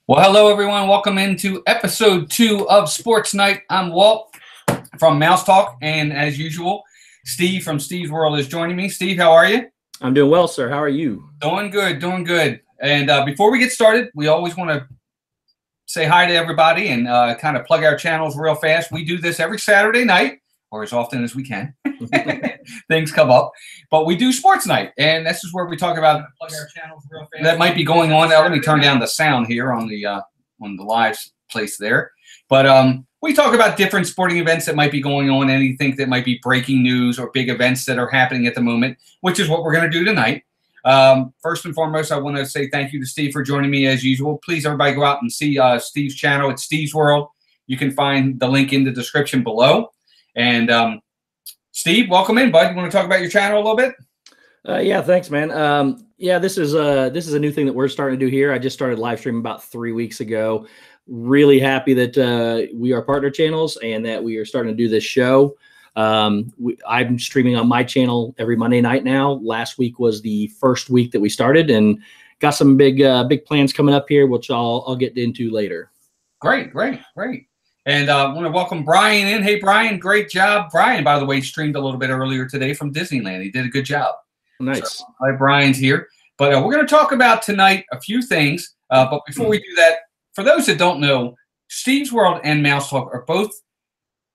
Well, hello, everyone. Welcome into episode 2 of Sports Night. I'm Walt from Mouse Talk, and as usual, Steve from Stevesworld is joining me. Steve, how are you? I'm doing well, sir. How are you? Doing good, doing good. And before we get started, we always want to say hi to everybody and kind of plug our channels real fast. We do this every Saturday night, or as often as we can. Things come up, but we do Sports Night, and this is where we talk about plug our channels real fast. That might be going on now. Let me turn down the sound here on the live place there. But we talk about different sporting events that might be going on, anything that might be breaking news or big events that are happening at the moment, which is what we're going to do tonight. First and foremost, I want to say thank you to Steve for joining me as usual. Please, everybody, go out and see Steve's channel at Stevesworld. You can find the link in the description below. And Steve, welcome in, bud. You want to talk about your channel a little bit? Yeah, thanks, man. Yeah, this is a new thing that we're starting to do here. I just started live streaming about 3 weeks ago. Really happy that we are partner channels and that we are starting to do this show. I'm streaming on my channel every Monday night now. Last week was the first week that we started, and got some big plans coming up here, which I'll get into later. Great. And I want to welcome Brian in. Hey, Brian, great job. Brian, by the way, streamed a little bit earlier today from Disneyland. He did a good job. Nice. So, hi, Brian's here. But we're going to talk about tonight a few things. But before we do that, for those that don't know, Stevesworld and Mouse Talk are both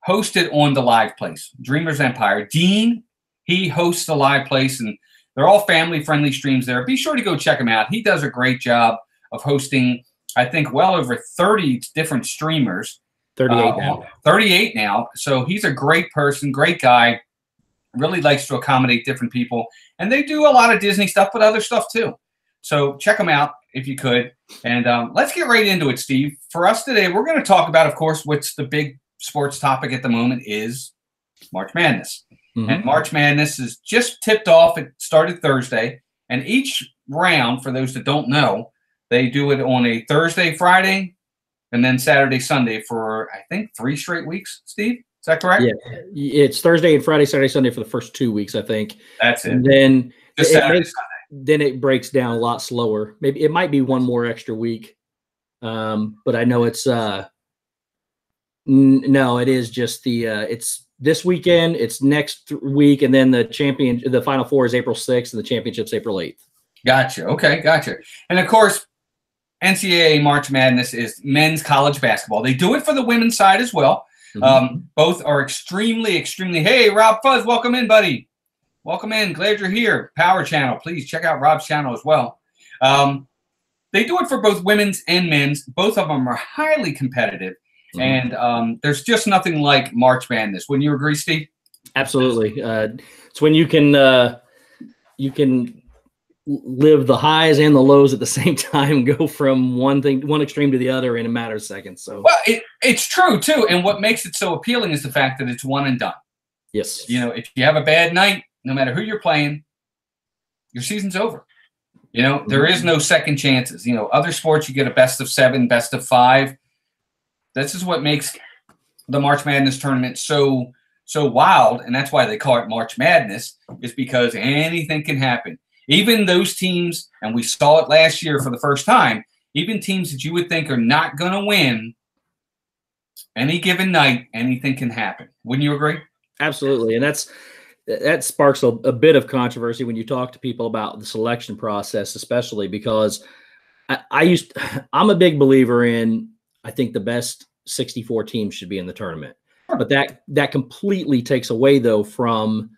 hosted on the live place, Dreamers Empire. Dean, he hosts the live place, and they're all family-friendly streams there. Be sure to go check him out. He does a great job of hosting, I think, well over 30 different streamers. 38 now. 38 now. So he's a great person, great guy. Really likes to accommodate different people. And they do a lot of Disney stuff, but other stuff too. So check them out if you could. And let's get right into it, Steve. For us today, we're going to talk about, of course, what's the big sports topic at the moment is March Madness. Mm-hmm. And March Madness is just tipped off. It started Thursday. And each round, for those that don't know, they do it on a Thursday, Friday, and then Saturday, Sunday for, I think, 3 straight weeks, Steve? Is that correct? Yeah. It's Thursday and Friday, Saturday, Sunday for the first 2 weeks, I think. That's it. And then just Saturday, Sunday. Then it breaks down a lot slower. Maybe it might be one more extra week. But I know it's no, it is just it's this weekend, it's next week, and then the Final Four is April 6th and the championship's April 8th. Gotcha. Okay, gotcha. And of course, NCAA March Madness is men's college basketball. They do it for the women's side as well. Mm-hmm. Both are extremely. Hey, Rob Fuzz, welcome in, buddy. Welcome in. Glad you're here. Power Channel. Please check out Rob's channel as well. They do it for both women's and men's. Both of them are highly competitive. Mm-hmm. And there's just nothing like March Madness. Wouldn't you agree, Steve? Absolutely. It's when you can live the highs and the lows at the same time, go from one extreme to the other in a matter of seconds. So, well, it's true too. And what makes it so appealing is the fact that it's one and done. Yes. You know, if you have a bad night, no matter who you're playing, your season's over. You know, there is no second chances. You know, other sports, you get a best of 7, best of 5. This is what makes the March Madness tournament so wild. And that's why they call it March Madness, is because anything can happen. Even those teams, and we saw it last year for the first time, even teams that you would think are not going to win, any given night, anything can happen. Wouldn't you agree? Absolutely. And that sparks a bit of controversy when you talk to people about the selection process, especially because I'm a big believer in, I think the best 64 teams should be in the tournament. But that completely takes away, though, from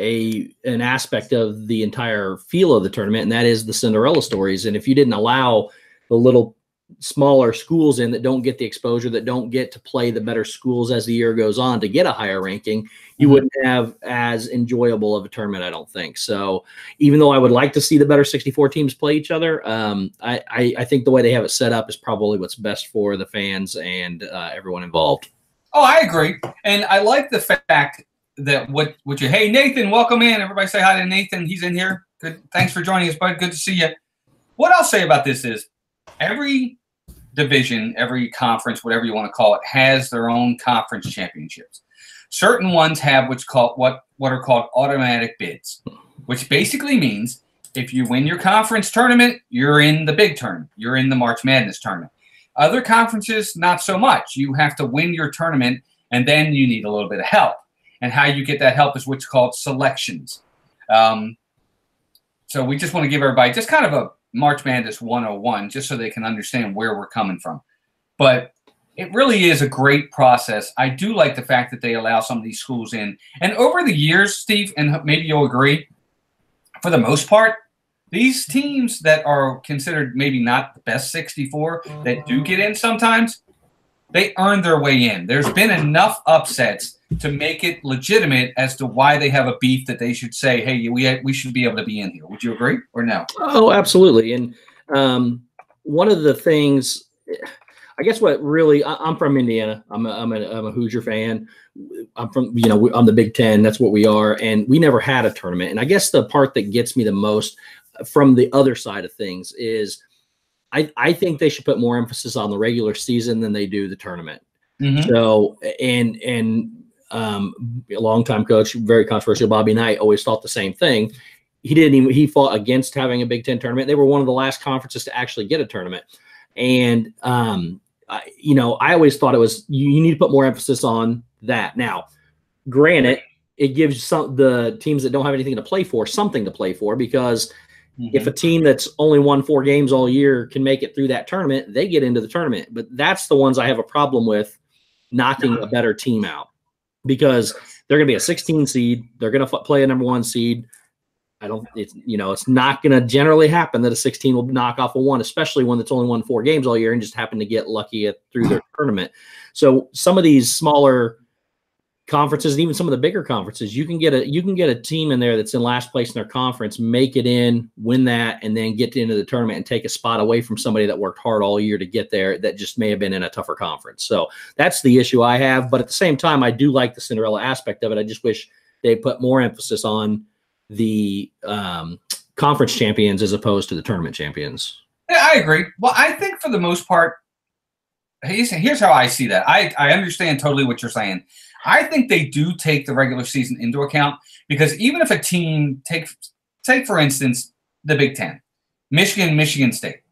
an aspect of the entire feel of the tournament, and that is the Cinderella stories. And if you didn't allow the little smaller schools in that don't get the exposure, that don't get to play the better schools as the year goes on to get a higher ranking, you wouldn't have as enjoyable of a tournament, I don't think. So even though I would like to see the better 64 teams play each other, I think the way they have it set up is probably what's best for the fans and everyone involved. Oh, I agree. And I like the fact that hey, Nathan, welcome in. Everybody say hi to Nathan. He's in here. Good. Thanks for joining us, bud. Good to see you. What I'll say about this is every division, every conference, whatever you want to call it, has their own conference championships. Certain ones have what are called automatic bids, which basically means If you win your conference tournament, you're in the big tournament. You're in the March Madness tournament. Other conferences, not so much. You have to win your tournament, and then you need a little bit of help. And how you get that help is what's called selections. So we just want to give everybody just kind of a March Madness 101, just so they can understand where we're coming from. But it really is a great process. I do like the fact that they allow some of these schools in. And over the years, Steve, and maybe you'll agree, for the most part, these teams that are considered maybe not the best 64 that do get in sometimes, they earn their way in. There's been enough upsets to make it legitimate as to why they have a beef that they should say, hey, we should be able to be in here. Would you agree or no? Oh, absolutely. And one of the things, I guess what really, I'm from Indiana. I'm a Hoosier fan. I'm from, I'm the Big Ten. That's what we are. And we never had a tournament. And I guess the part that gets me the most from the other side of things is I think they should put more emphasis on the regular season than they do the tournament. Mm-hmm. So, and a longtime coach, very controversial, Bobby Knight, always thought the same thing. He fought against having a Big Ten tournament. They were one of the last conferences to actually get a tournament. And, I always thought it was, you need to put more emphasis on that. Now, granted, it gives the teams that don't have anything to play for something to play for, because if a team that's only won 4 games all year can make it through that tournament, they get into the tournament. But that's the ones I have a problem with, knocking a better team out, because they're going to be a 16 seed. They're going to play a number 1 seed. It's not going to generally happen that a 16 will knock off a 1, especially one that's only won 4 games all year and just happened to get lucky through their tournament. So some of these smaller conferences, and even some of the bigger conferences, you can get a team in there that's in last place in their conference, make it in, win that, and then get into the tournament and take a spot away from somebody that worked hard all year to get there that just may have been in a tougher conference. So that's the issue I have. But at the same time, I do like the Cinderella aspect of it. I just wish they put more emphasis on the conference champions as opposed to the tournament champions. Yeah, I agree. Well, I think for the most part, here's how I see that. I understand totally what you're saying. I think they do take the regular season into account, because even if a team take for instance the Big Ten, Michigan State.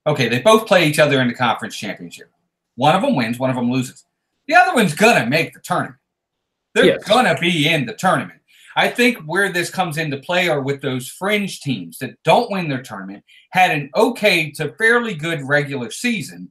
Okay, they both play each other in the conference championship. One of them wins, one of them loses. The other one's gonna make the tournament. They're gonna be in the tournament. I think where this comes into play are with those fringe teams that don't win their tournament, had an okay to fairly good regular season,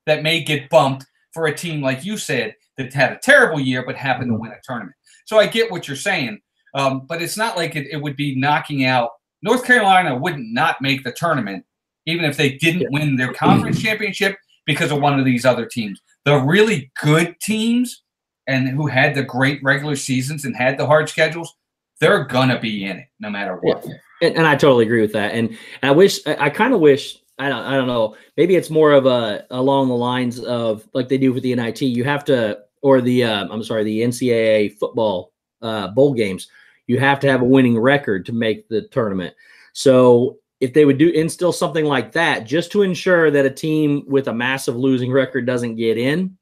that may get bumped for a team like you said that had a terrible year but happened to win a tournament. So I get what you're saying, but it's not like it would be knocking out. North Carolina wouldn't not make the tournament even if they didn't win their conference championship because of one of these other teams. The really good teams and who had the great regular seasons and had the hard schedules, they're going to be in it no matter what. Yeah. And I totally agree with that. And I kind of wish, I don't know, maybe it's more of along the lines of like they do with the NIT. You have to, or the NCAA football bowl games, you have to have a winning record to make the tournament. So if they would instill something like that, just to ensure that a team with a massive losing record doesn't get in,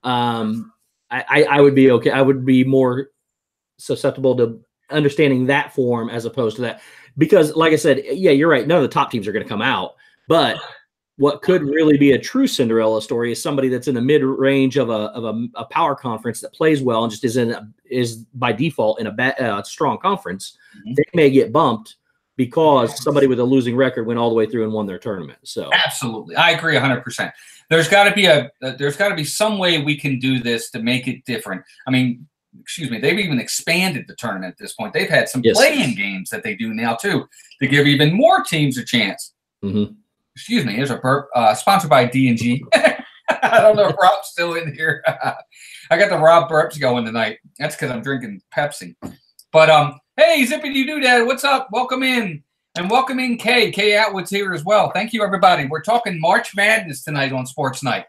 I would be okay. I would be more susceptible to understanding that form as opposed to that. Because like I said, yeah, you're right. None of the top teams are going to come out. But what could really be a true Cinderella story is somebody that's in the mid-range of a power conference that plays well and just is by default in a strong conference. Mm-hmm. They may get bumped because somebody with a losing record went all the way through and won their tournament. So absolutely, I agree 100%. There's got to be some way we can do this to make it different. I mean, they've even expanded the tournament at this point. They've had some play-in games that they do now too to give even more teams a chance. Mm-hmm. Excuse me, here's a burp. Sponsored by D&G. I don't know if Rob's still in here. I got the Rob burps going tonight. That's because I'm drinking Pepsi. But hey, Zippity Doo Dad, what's up? Welcome in. And welcome in Kay. Kay Atwood's here as well. Thank you, everybody. We're talking March Madness tonight on Sports Night.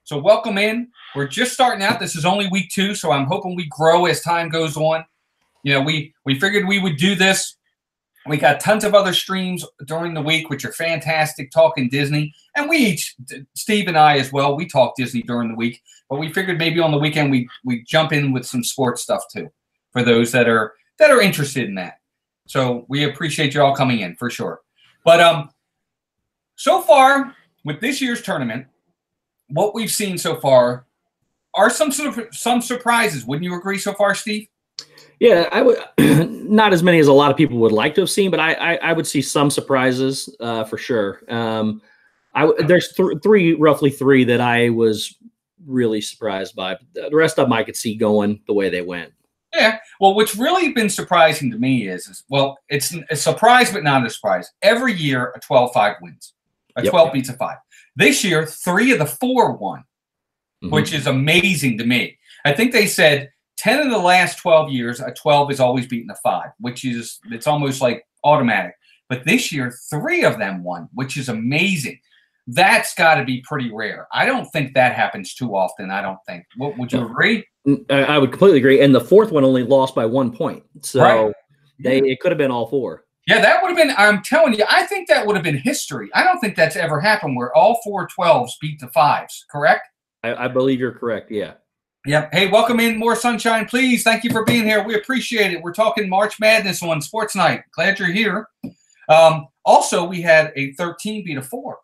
So welcome in. We're just starting out. This is only week 2, so I'm hoping we grow as time goes on. We figured we would do this. We got tons of other streams during the week, which are fantastic, talking Disney. And Steve and I as well, we talk Disney during the week. But we figured maybe on the weekend we jump in with some sports stuff too, for those that are interested in that. So we appreciate you all coming in for sure. But so far with this year's tournament, what we've seen so far are some surprises. Wouldn't you agree so far, Steve? Yeah, I would. Not as many as a lot of people would like to have seen, but I would see some surprises for sure. There's roughly three that I was really surprised by. The rest of them I could see going the way they went. Yeah. Well, what's really been surprising to me is well, it's a surprise, but not a surprise. Every year, a 12-5 wins. A 12 beats a 5. This year, 3 of the 4 won, which is amazing to me. I think they said 10 of the last 12 years, a 12 is always beaten a 5, it's almost like automatic. But this year, 3 of them won, which is amazing. That's got to be pretty rare. I don't think that happens too often. I don't think. Would you agree? I would completely agree. And the 4th one only lost by 1 point. So it could have been all 4. Yeah, that would have been, I'm telling you, I think that would have been history. I don't think that's ever happened where all 4 12s beat the 5s, correct? I believe you're correct, yeah. Yep. Hey, welcome in. More sunshine, please. Thank you for being here. We appreciate it. We're talking March Madness on SportsNite. Glad you're here. Also, we had a 13 beat a 4.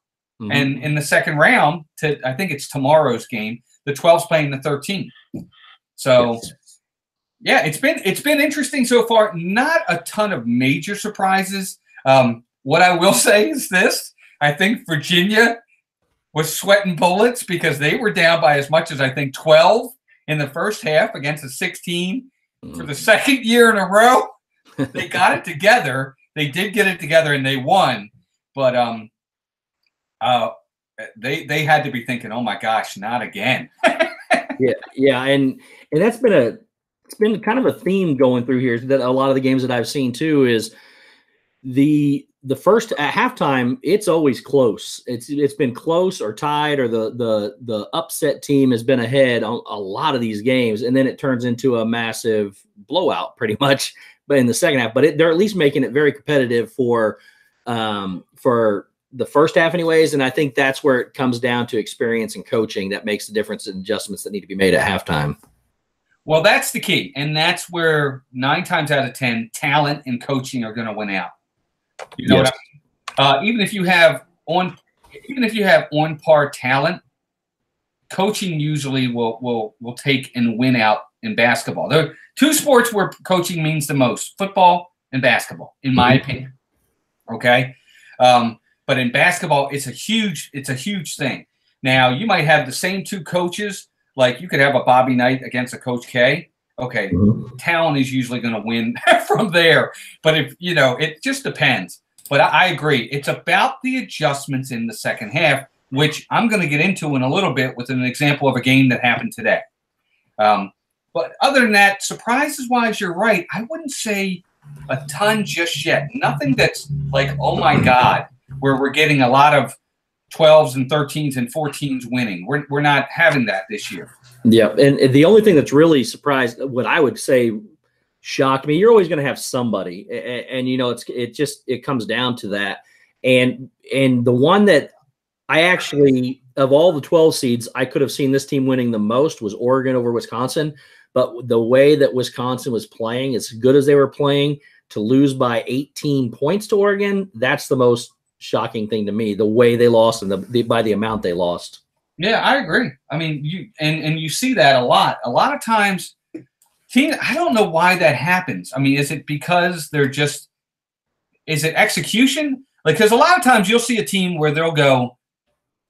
And in the second round, I think it's tomorrow's game, the 12's playing the 13. So, yeah, it's been interesting so far. Not a ton of major surprises. What I will say is this. I think Virginia was sweating bullets because they were down by as much as, I think, 12 in the first half against a 16 for the second year in a row. They got it together. They did get it together, and they won. But they had to be thinking, oh my gosh, not again. yeah, and that's been kind of a theme going through here that a lot of the games that I've seen too is the first at halftime, it's always close. It's been close or tied, or the upset team has been ahead on a lot of these games, and then it turns into a massive blowout pretty much. But in the second half, they're at least making it very competitive for the first half anyways. And I think that's where it comes down to experience and coaching that makes the difference in adjustments that need to be made at halftime. Well, that's the key. And that's where 9 times out of 10, talent and coaching are going to win out. You know what I mean? Even if you have on par talent, coaching usually will take and win out in basketball. There are 2 sports where coaching means the most: football and basketball, in my opinion. Okay. But in basketball, it's a huge thing. Now, you might have the same 2 coaches. Like, you could have a Bobby Knight against a Coach K. Okay, talent is usually going to win from there. But it just depends. But I agree. It's about the adjustments in the second half, which I'm going to get into in a little bit with an example of a game that happened today. But other than that, surprises-wise, you're right. I wouldn't say a ton just yet. Nothing that's like, oh, my God, where we're getting a lot of 12s and 13s and 14s winning. We're not having that this year. Yeah, and the only thing that's really surprised, what I would say shocked me, you're always going to have somebody, and it comes down to that. And the one that I actually, of all the 12 seeds, I could have seen this team winning the most was Oregon over Wisconsin. But the way that Wisconsin was playing, as good as they were playing, to lose by 18 points to Oregon, that's the most shocking thing to me, the way they lost and by the amount they lost. Yeah, I agree. I mean, you see that a lot. A lot of times, I don't know why that happens. I mean, is it because is it execution? Like, because a lot of times you'll see a team where they'll go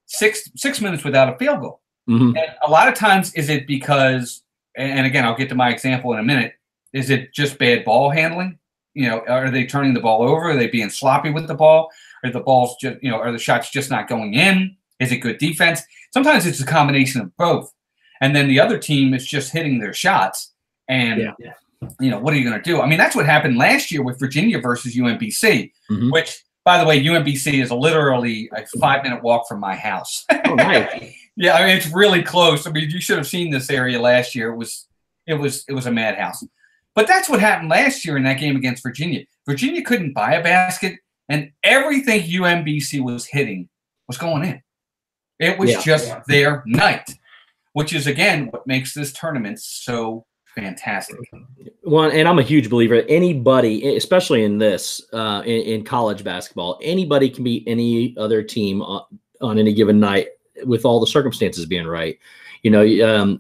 six minutes without a field goal. And a lot of times, is it because, and again, I'll get to my example in a minute, is it just bad ball handling? Are they turning the ball over? Are they being sloppy with the ball? Are the balls just, are the shots just not going in? Is it good defense? Sometimes it's a combination of both. And then the other team is just hitting their shots. And, what are you going to do? I mean, that's what happened last year with Virginia versus UMBC, which, by the way, UMBC is literally a 5-minute walk from my house. Oh, nice. Yeah, I mean, it's really close. I mean, you should have seen this area last year. It was a madhouse. But that's what happened last year in that game against Virginia. Virginia couldn't buy a basket, and everything UMBC was hitting was going in. It was just their night, which is, again, what makes this tournament so fantastic. One, and I'm a huge believer. Anybody, especially in this, in college basketball, anybody can beat any other team on any given night with all the circumstances being right. You know,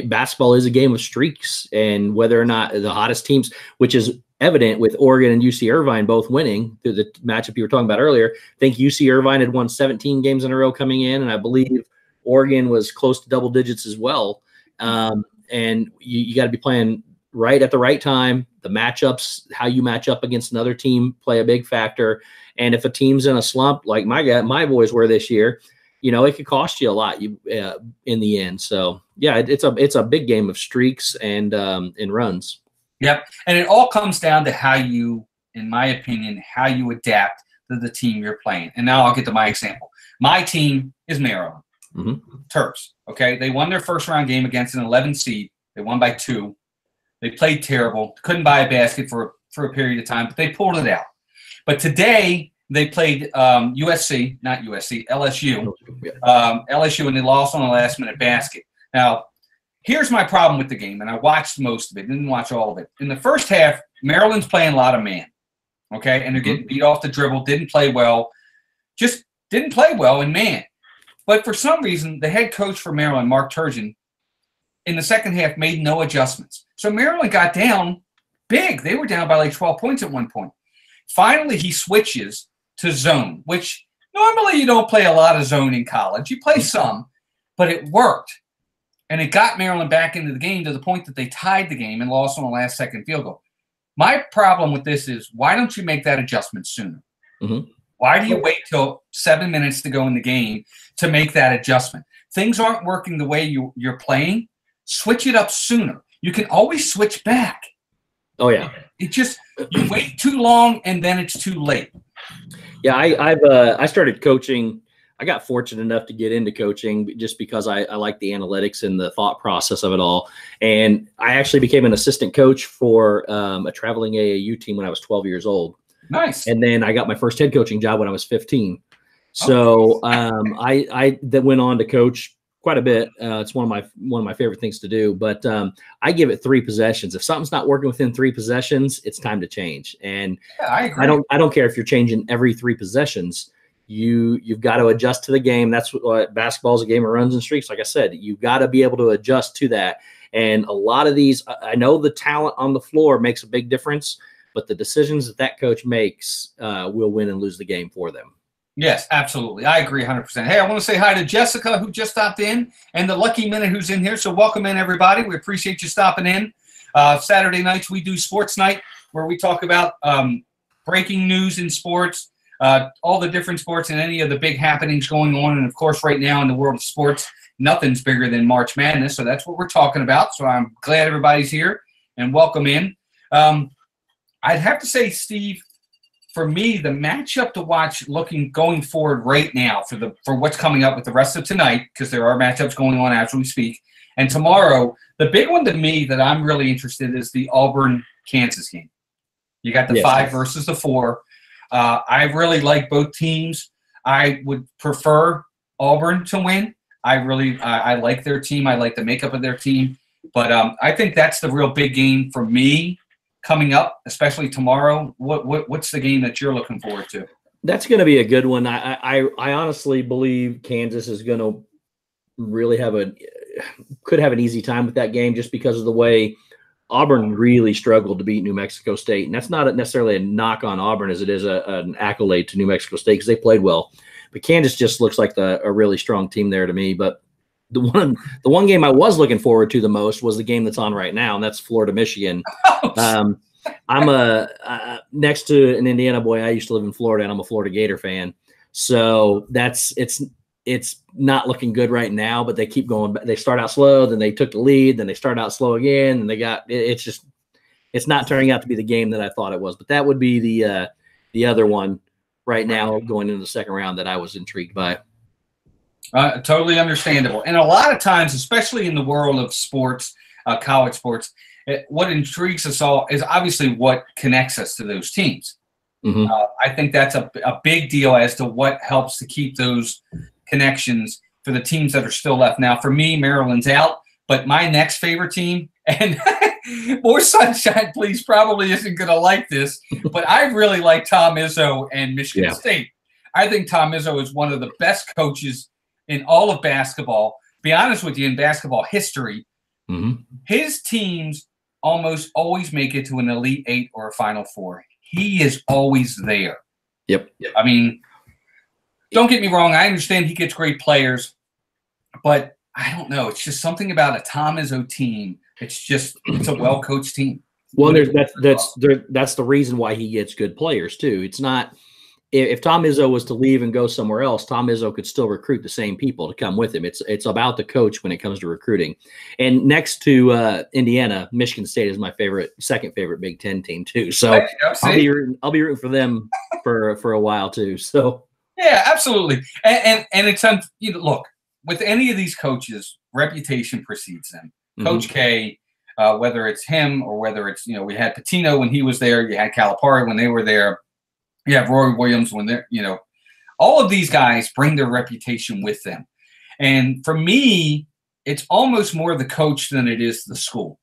basketball is a game of streaks, and whether or not the hottest teams, which is evident with Oregon and UC Irvine both winning the matchup you were talking about earlier. I think UC Irvine had won 17 games in a row coming in, and I believe Oregon was close to double digits as well. And you got to be playing right at the right time. The matchups, how you match up against another team, play a big factor. And if a team's in a slump, like my boys were this year, you know, it could cost you a lot in the end. So yeah, it's a big game of streaks and runs. Yep, and it all comes down to how you, in my opinion, how you adapt to the team you're playing. And now I'll get to my example. My team is Maryland Terps. Okay, they won their first round game against an 11 seed. They won by 2. They played terrible. Couldn't buy a basket for a period of time, but they pulled it out. But today they played LSU, LSU, and they lost on a last-minute basket. Now, here's my problem with the game, and I watched most of it, didn't watch all of it. In the first half, Maryland's playing a lot of man, okay, and they're getting beat off the dribble, didn't play well, just didn't play well in man. But for some reason, the head coach for Maryland, Mark Turgeon, in the second half made no adjustments. So Maryland got down big. They were down by like 12 points at one point. Finally, he switches to zone, which normally you don't play a lot of zone in college. You play some, but it worked. And it got Maryland back into the game to the point that they tied the game and lost on a last-second field goal. My problem with this is, why don't you make that adjustment sooner? Why do you wait till 7 minutes to go in the game to make that adjustment? Things aren't working the way you're playing. Switch it up sooner. You can always switch back. Oh, yeah. It just, you wait too long and then it's too late. Yeah, I started coaching. I got fortunate enough to get into coaching just because I like the analytics and the thought process of it all. And I actually became an assistant coach for a traveling AAU team when I was 12 years old. Nice. And then I got my first head coaching job when I was 15. So I then went on to coach quite a bit. It's one of my favorite things to do. But I give it 3 possessions. If something's not working within 3 possessions, it's time to change. And yeah, I agree. I don't care if you're changing every 3 possessions. You've got to adjust to the game. That's what basketball is, a game of runs and streaks. Like I said, you've got to be able to adjust to that. And a lot of these, I know the talent on the floor makes a big difference, but the decisions that coach makes will win and lose the game for them. Yes, absolutely. I agree 100%. Hey, I want to say hi to Jessica, who just stopped in, and the Lucky Minute, who's in here. So welcome in, everybody. We appreciate you stopping in. Saturday nights, we do Sports Night, where we talk about breaking news in sports, all the different sports and any of the big happenings going on. And, of course, right now in the world of sports, nothing's bigger than March Madness. So that's what we're talking about. So I'm glad everybody's here, and welcome in. I'd have to say, Steve, for me, the matchup to watch going forward right now for what's coming up with the rest of tonight, because there are matchups going on as we speak, and tomorrow, the big one to me that I'm really interested in is the Auburn-Kansas game. You got the 5 versus the 4. I really like both teams. I would prefer Auburn to win. I like their team. I like the makeup of their team. But I think that's the real big game for me coming up, especially tomorrow. What's the game that you're looking forward to? That's going to be a good one. I honestly believe Kansas is going to really could have an easy time with that game just because of the way Auburn really struggled to beat New Mexico State. And that's not necessarily a knock on Auburn as it is an accolade to New Mexico State because they played well. But Kansas just looks like a really strong team there to me. But the one game I was looking forward to the most was the game that's on right now, and that's Florida-Michigan. I'm next to an Indiana boy. I used to live in Florida, and I'm a Florida Gator fan. So it's not looking good right now, but they keep going. They start out slow, then they took the lead, then they start out slow again, and it's not turning out to be the game that I thought it was. But that would be the other one right now going into the second round that I was intrigued by. Totally understandable. And a lot of times, especially in the world of sports, college sports, what intrigues us all is obviously what connects us to those teams. I think that's a big deal as to what helps to keep those connections for the teams that are still left. Now, for me, Maryland's out, But my next favorite team, and more sunshine, please, probably isn't going to like this, but I really like Tom Izzo and Michigan State. I think Tom Izzo is one of the best coaches in all of basketball. Be honest with you, in basketball history, his teams almost always make it to an Elite Eight or a Final Four. He is always there. Yep. I mean, don't get me wrong. I understand he gets great players, but I don't know. It's just something about a Tom Izzo team. It's a well-coached team. Well, that's the reason why he gets good players too. It's not if Tom Izzo was to leave and go somewhere else, Tom Izzo could still recruit the same people to come with him. It's about the coach when it comes to recruiting. And next to Indiana, Michigan State is my second favorite Big Ten team too. So I'll be rooting for them for a while too. So yeah, absolutely. And it's look, with any of these coaches, reputation precedes them. Coach K, whether it's him or whether it's we had Pitino when he was there, you had Calipari when they were there. You have Roy Williams when they're, all of these guys bring their reputation with them. And for me, it's almost more the coach than it is the school.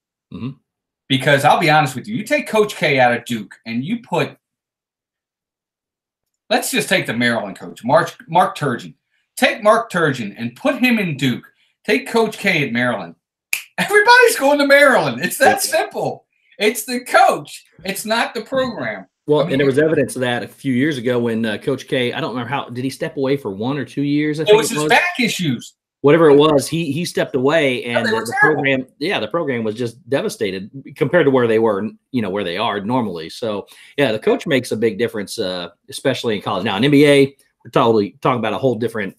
Because I'll be honest with you, you take Coach K out of Duke and you put, let's just take the Maryland coach, Mark Turgeon. Take Mark Turgeon and put him in Duke. Take Coach K at Maryland. Everybody's going to Maryland. It's that simple. It's the coach. It's not the program. Well, and there was evidence of that a few years ago when Coach K, I don't remember did he step away for 1 or 2 years? It was his back issues. Whatever it was, he stepped away, and the program was just devastated compared to where they were, where they are normally. So, yeah, the coach makes a big difference, especially in college. Now, in NBA, we're totally talking about a whole different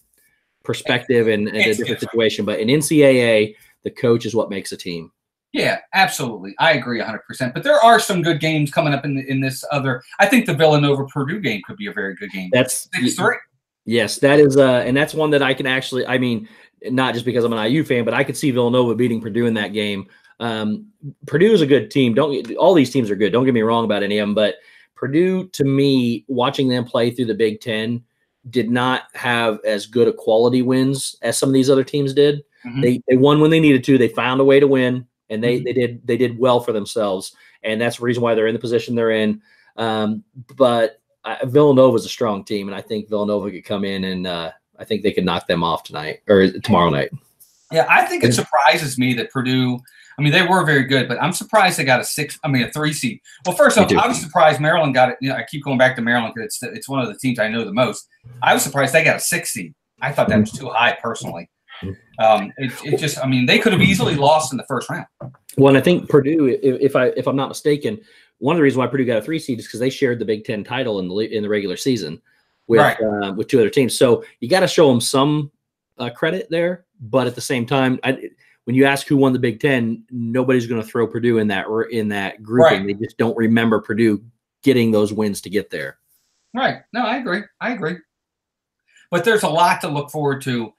perspective and a different situation. But in NCAA, the coach is what makes a team. Yeah, absolutely. I agree 100%. But there are some good games coming up in this other. I think the Villanova-Purdue game could be a very good game. That's 6-3. Yes, that is, and that's one that I can actually. I mean, not just because I'm an IU fan, but I could see Villanova beating Purdue in that game. Purdue is a good team. All these teams are good. Don't get me wrong about any of them, but Purdue, to me, watching them play through the Big Ten, did not have as good a quality wins as some of these other teams did. They won when they needed to. They found a way to win. And they did well for themselves, and that's the reason why they're in the position they're in. But Villanova is a strong team, and I think Villanova could come in and I think they could knock them off tonight or tomorrow night. Yeah, I think it surprises me that Purdue. I mean, they were very good, but I'm surprised they got a 3 seed. Well, first off, I was surprised Maryland got it. I keep going back to Maryland because it's one of the teams I know the most. I was surprised they got a 6 seed. I thought that was too high personally. They could have easily lost in the first round. Well, and I think Purdue, if I'm not mistaken, one of the reasons why Purdue got a 3 seed is because they shared the Big Ten title in the regular season with 2 other teams. So you got to show them some credit there, but at the same time, when you ask who won the Big Ten, nobody's going to throw Purdue in that grouping. They just don't remember Purdue getting those wins to get there. Right. No, I agree. But there's a lot to look forward to.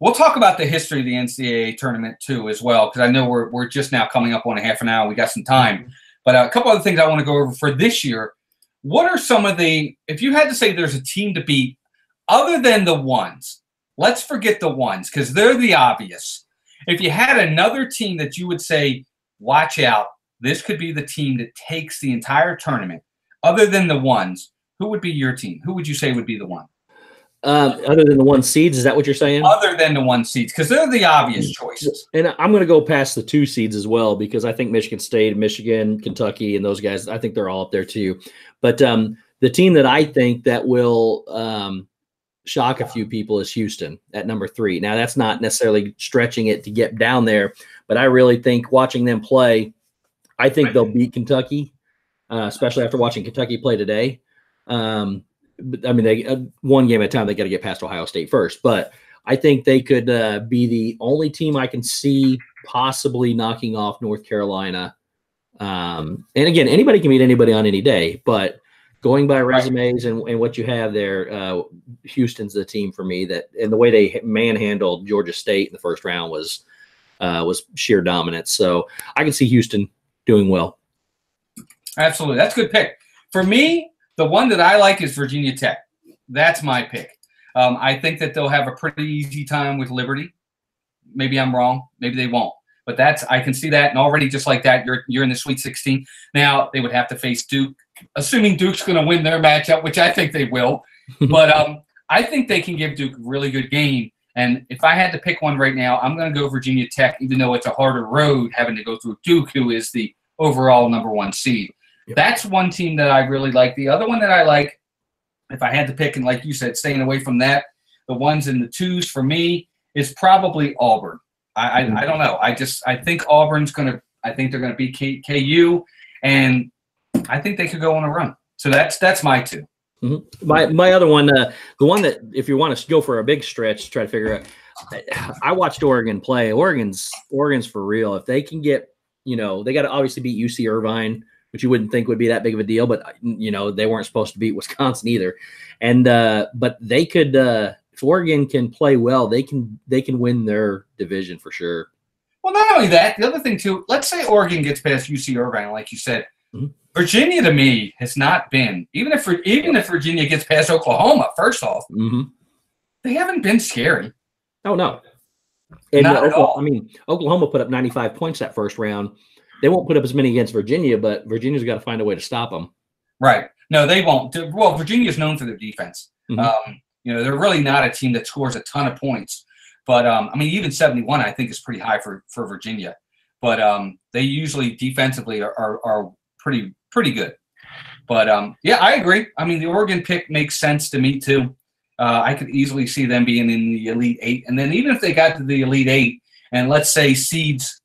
We'll talk about the history of the NCAA tournament too, as well, because I know we're just now coming up on a half an hour. We got some time, but a couple other things I want to go over for this year. What are some of if you had to say there's a team to beat other than the ones? Let's forget the ones because they're the obvious. If you had another team that you would say, watch out, this could be the team that takes the entire tournament, other than the ones, who would be your team? Who would you say would be the one? Other than the 1 seeds, is that what you're saying? Other than the 1 seeds, because they're the obvious choices. And I'm going to go past the 2 seeds as well, because I think Michigan State, Michigan, Kentucky, and those guys, I think they're all up there too. But the team that I think that will shock a few people is Houston at number 3. Now, that's not necessarily stretching it to get down there, but I really think watching them play, I think they'll beat Kentucky, especially after watching Kentucky play today. I mean, they one game at a time, they got to get past Ohio State first. But I think they could be the only team I can see possibly knocking off North Carolina. And again, anybody can beat anybody on any day. But going by resumes and what you have there, Houston's the team for me. And the way they manhandled Georgia State in the first round was sheer dominance. So I can see Houston doing well. Absolutely, that's a good pick for me. The one that I like is Virginia Tech. That's my pick. I think that they'll have a pretty easy time with Liberty. maybe I'm wrong. Maybe they won't. But I can see that, and already just like that, you're in the Sweet 16. Now they would have to face Duke, assuming Duke's going to win their matchup, which I think they will. But I think they can give Duke a really good game. And if I had to pick one right now, I'm going to go Virginia Tech, even though it's a harder road having to go through Duke, who is the overall #1 seed. Yep. That's one team that I really like. The other one that I like, if I had to pick, and like you said, staying away from that, the ones in the 2s for me is probably Auburn. I don't know. I think Auburn's I think they're gonna beat KU, and I think they could go on a run. So that's my 2. Mm-hmm. My other one, the one that if you want to go for a big stretch, try to figure out. I watched Oregon play. Oregon's for real. If they can get, they got to obviously beat UC Irvine, which you wouldn't think would be that big of a deal, but they weren't supposed to beat Wisconsin either. And but they could. If Oregon can play well, they can win their division for sure. Well, not only that, the other thing too. Let's say Oregon gets past UC Irvine, like you said. Mm-hmm. Virginia to me has not been even if Virginia gets past Oklahoma. First off, they haven't been scary. Oh no, and not at all. I mean, Oklahoma put up 95 points that first round. They won't put up as many against Virginia, but Virginia's got to find a way to stop them. Right? No, they won't. Well, Virginia's known for their defense. Mm-hmm. They're really not a team that scores a ton of points. But, even 71 I think is pretty high for Virginia. But they usually defensively are pretty good. But, yeah, I agree. I mean, the Oregon pick makes sense to me too. I could easily see them being in the Elite 8. And then even if they got to the Elite 8 and let's say seeds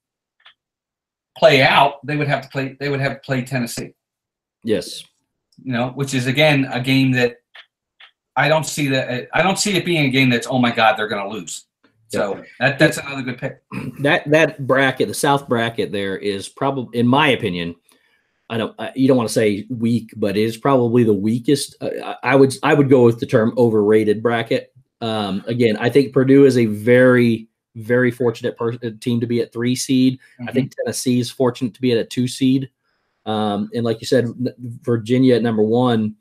play out, they would have to play Tennessee. Yes. Which is, again, a game that I don't see it being a game that's, oh, my God, they're going to lose. So that's another good pick. That bracket, the South bracket there is probably, in my opinion, you don't want to say weak, but it is probably the weakest. I would go with the term overrated bracket. Again, I think Purdue is a very, very fortunate team to be at 3 seed. Mm-hmm. I think Tennessee is fortunate to be at a 2 seed. And like you said, Virginia at #1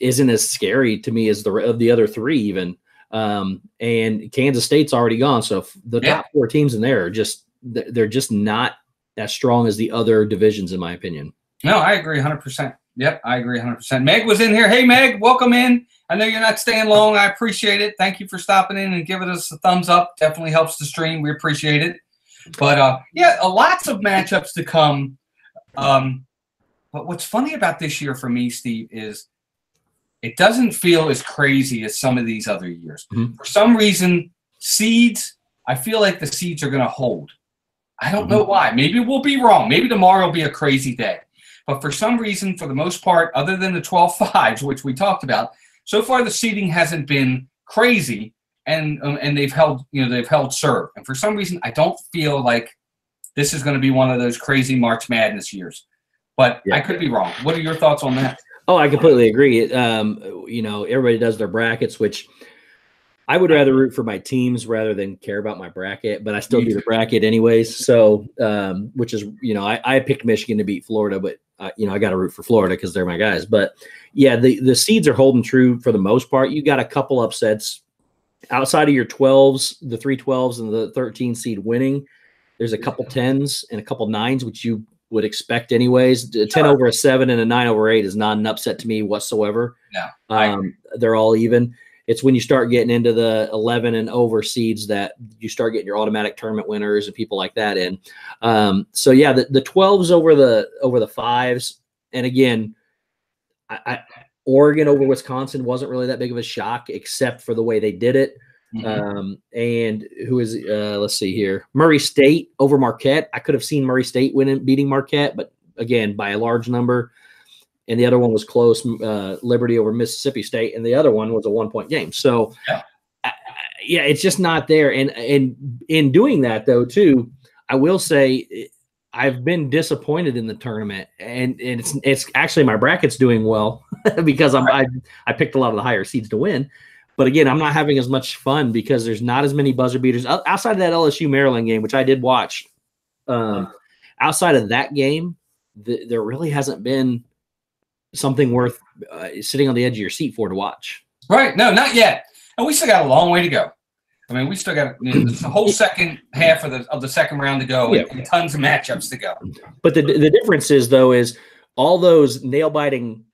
isn't as scary to me as the other 3 even. And Kansas State's already gone. So the top 4 teams in there they're just not as strong as the other divisions, in my opinion. No, I agree 100%. Yep, I agree 100%. Meg was in here. Hey, Meg, welcome in. I know you're not staying long. I appreciate it. Thank you for stopping in and giving us a thumbs up. Definitely helps the stream. We appreciate it. But, lots of matchups to come. But what's funny about this year for me, Steve, is it doesn't feel as crazy as some of these other years. Mm-hmm. For some reason, seeds, I feel like the seeds are going to hold. I don't know why. Maybe we'll be wrong. Maybe tomorrow will be a crazy day. But for some reason, for the most part, other than the 12-5s, which we talked about, so far the seeding hasn't been crazy, and they've held serve. And for some reason, I don't feel like this is going to be one of those crazy March Madness years. But I could be wrong. What are your thoughts on that? Oh, I completely agree. Everybody does their brackets, which I would rather root for my teams rather than care about my bracket, but I still do the bracket anyways. So, which is, I picked Michigan to beat Florida, but I got to root for Florida because they're my guys. But yeah, the seeds are holding true for the most part. You got a couple upsets outside of your 12s, the 3 12s and the 13 seed winning. There's a couple 10s and a couple 9s, which you would expect anyways. A 10 over a 7 and a 9 over 8 is not an upset to me whatsoever. Yeah, they're all even. It's when you start getting into the 11 and over seeds that you start getting your automatic tournament winners and people like that in. So yeah, the 12s over the 5s. And again, Oregon over Wisconsin wasn't really that big of a shock, except for the way they did it. Mm-hmm. And who is, let's see here, Murray State over Marquette. I could have seen Murray State beating Marquette, but again, by a large number. And the other one was close, Liberty over Mississippi State, and the other one was a 1-point game. So, it's just not there. And in doing that, though, too, I will say I've been disappointed in the tournament, and it's actually my bracket's doing well because I picked a lot of the higher seeds to win. But again, I'm not having as much fun because there's not as many buzzer beaters outside of that LSU Maryland game, which I did watch. Outside of that game, there really hasn't been something worth sitting on the edge of your seat for to watch. Right. No, not yet. And we still got a long way to go. I mean, we still got there's the whole second half of the second round to go, and tons of matchups to go. But the difference is, though, is all those nail-biting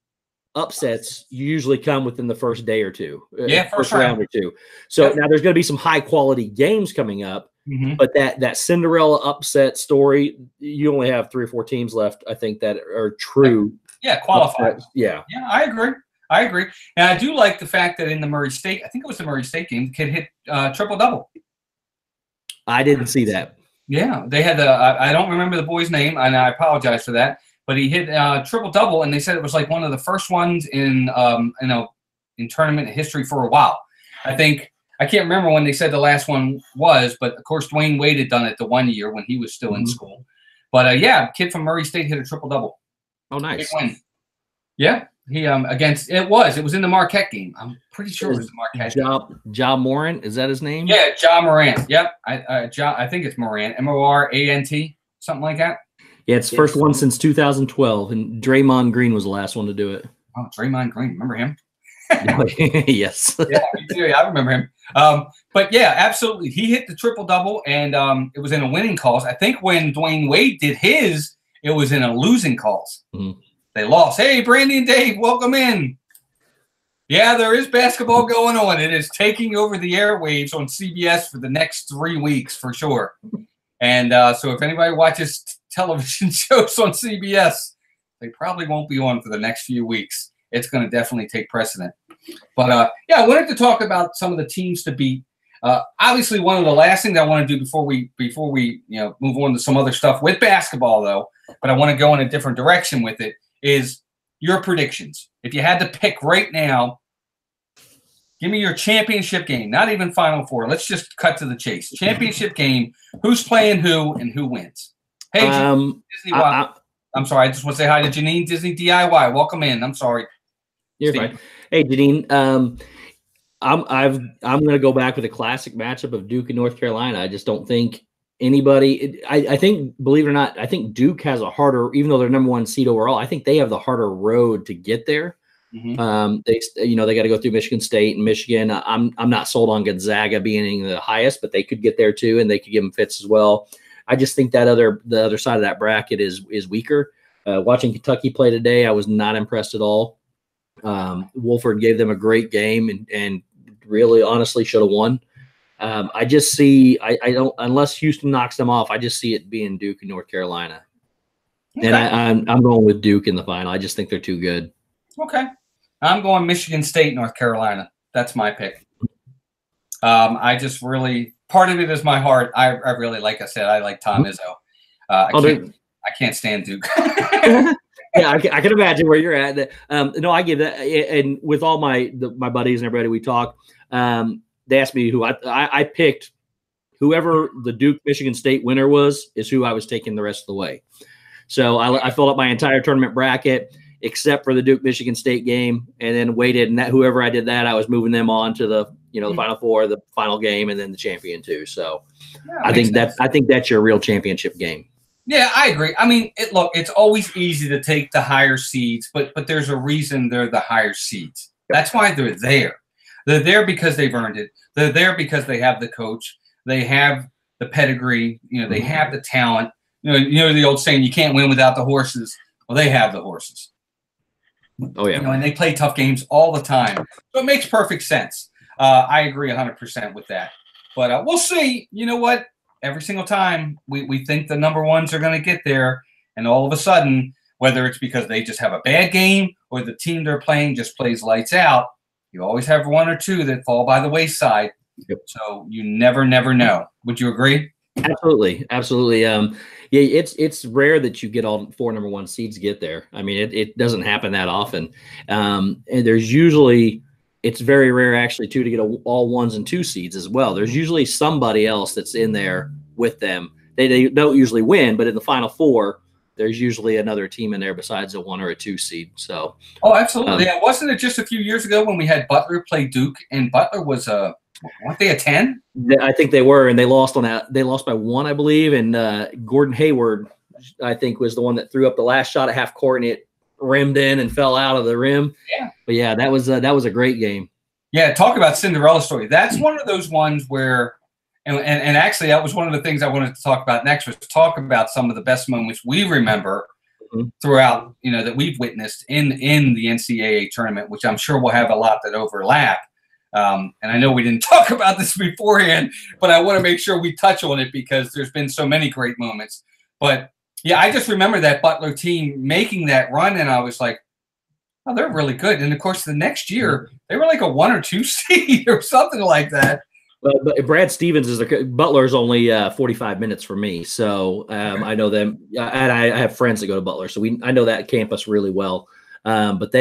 upsets usually come within the first day or two. First round or two. So now there's going to be some high-quality games coming up, but that Cinderella upset story, you only have 3 or 4 teams left, I think, that are true. Yeah, qualified. Yeah, I agree. And I do like the fact that in the Murray State, I think it was the Murray State game, the kid hit triple-double. I didn't see that. Yeah, they had I don't remember the boy's name, and I apologize for that. But he hit triple-double, and they said it was like one of the first ones in tournament history for a while. I can't remember when they said the last one was, but of course Dwayne Wade had done it the one year when he was still in school. But kid from Murray State hit a triple-double. Oh, nice. Big win. Yeah, he it was in the Marquette game. I'm pretty sure it was the Marquette. Ja Morant, is that his name? Yeah, Ja Morant. Yep, I think it's Morant, Morant, something like that. Yeah, it's the first one since 2012, and Draymond Green was the last one to do it. Oh, Draymond Green, remember him? Yes. Yeah, me too. I remember him. But yeah, absolutely. He hit the triple-double, and it was in a winning cause. I think when Dwayne Wade did his, it was in a losing cause. They lost. Hey, Brandy and Dave, welcome in. Yeah, there is basketball going on. It is taking over the airwaves on CBS for the next 3 weeks for sure. And so if anybody watches television shows on CBS, they probably won't be on for the next few weeks. It's going to definitely take precedent. But I wanted to talk about some of the teams to beat. Obviously, one of the last things I want to do before we move on to some other stuff with basketball, though, but I want to go in a different direction with it, is your predictions. If you had to pick right now, give me your championship game, not even Final Four. Let's just cut to the chase. Championship game, who's playing who and who wins? Hey, Disney, I'm sorry. I just want to say hi to Janine, Disney DIY. Welcome in. I'm sorry. You're fine. Hey, Janine, I'm going to go back with a classic matchup of Duke and North Carolina. I just don't think anybody. I think, believe it or not, I think Duke has a harder, even though they're #1 seed overall. I think they have the harder road to get there. They got to go through Michigan State and Michigan. I'm not sold on Gonzaga being the highest, but they could get there too, and they could give them fits as well. I just think that the other side of that bracket is weaker. Watching Kentucky play today, I was not impressed at all. Wolford gave them a great game and really honestly should have won. I just see I don't, unless Houston knocks them off, I just see it being Duke and North Carolina. Okay. And I'm going with Duke in the final. I just think they're too good. Okay. I'm going Michigan State, North Carolina. That's my pick. I just really, part of it is my heart. I really, like I said, I like Tom Izzo. I can't stand Duke. Yeah, I can imagine where you're at. No, I give that. And with all my buddies and everybody we talk, they asked me who I picked. Whoever the Duke Michigan State winner was is who I was taking the rest of the way. So I filled up my entire tournament bracket except for the Duke Michigan State game, and then waited. And whoever I did that, I was moving them on to the the Final Four, the final game, and then the champion too. So I think that's your real championship game. Yeah, I agree. I mean, it's always easy to take the higher seeds, but there's a reason they're the higher seeds. That's why they're there. They're there because they've earned it. They're there because they have the coach. They have the pedigree. They have the talent. The old saying, you can't win without the horses. Well, they have the horses. Oh, yeah. And they play tough games all the time. So it makes perfect sense. I agree 100% with that. But we'll see. You know what? Every single time we think the #1s are going to get there, and all of a sudden, whether it's because they just have a bad game or the team they're playing just plays lights out, you always have one or two that fall by the wayside. Yep. So you never know. Would you agree? Absolutely. It's rare that you get all 4 #1 seeds get there. I mean, it doesn't happen that often. And there's usually, it's very rare actually too to get all 1s and 2 seeds as well. There's usually somebody else that's in there with them. They don't usually win, but in the Final Four, there's usually another team in there besides a 1 or a 2 seed. So, absolutely. Wasn't it just a few years ago when we had Butler play Duke, and Butler was weren't they a 10? I think they were, and they lost on that. They lost by 1, I believe, and Gordon Hayward, I think, was the one that threw up the last shot at half court, and it rimmed in and fell out of the rim. Yeah. But yeah, that was a great game. Yeah, talk about Cinderella story. That's one of those ones where, and actually that was one of the things I wanted to talk about next, was talk about some of the best moments we remember throughout, that we've witnessed in the NCAA tournament, which I'm sure we'll have a lot that overlap. And I know we didn't talk about this beforehand, but I want to make sure we touch on it because there's been so many great moments. But yeah, I just remember that Butler team making that run, and I was like, oh, they're really good. And of course, the next year they were like a 1 or 2 seed or something like that. Well, but Brad Stevens is Butler's only 45 minutes from me, so I know them, and I have friends that go to Butler, so I know that campus really well. But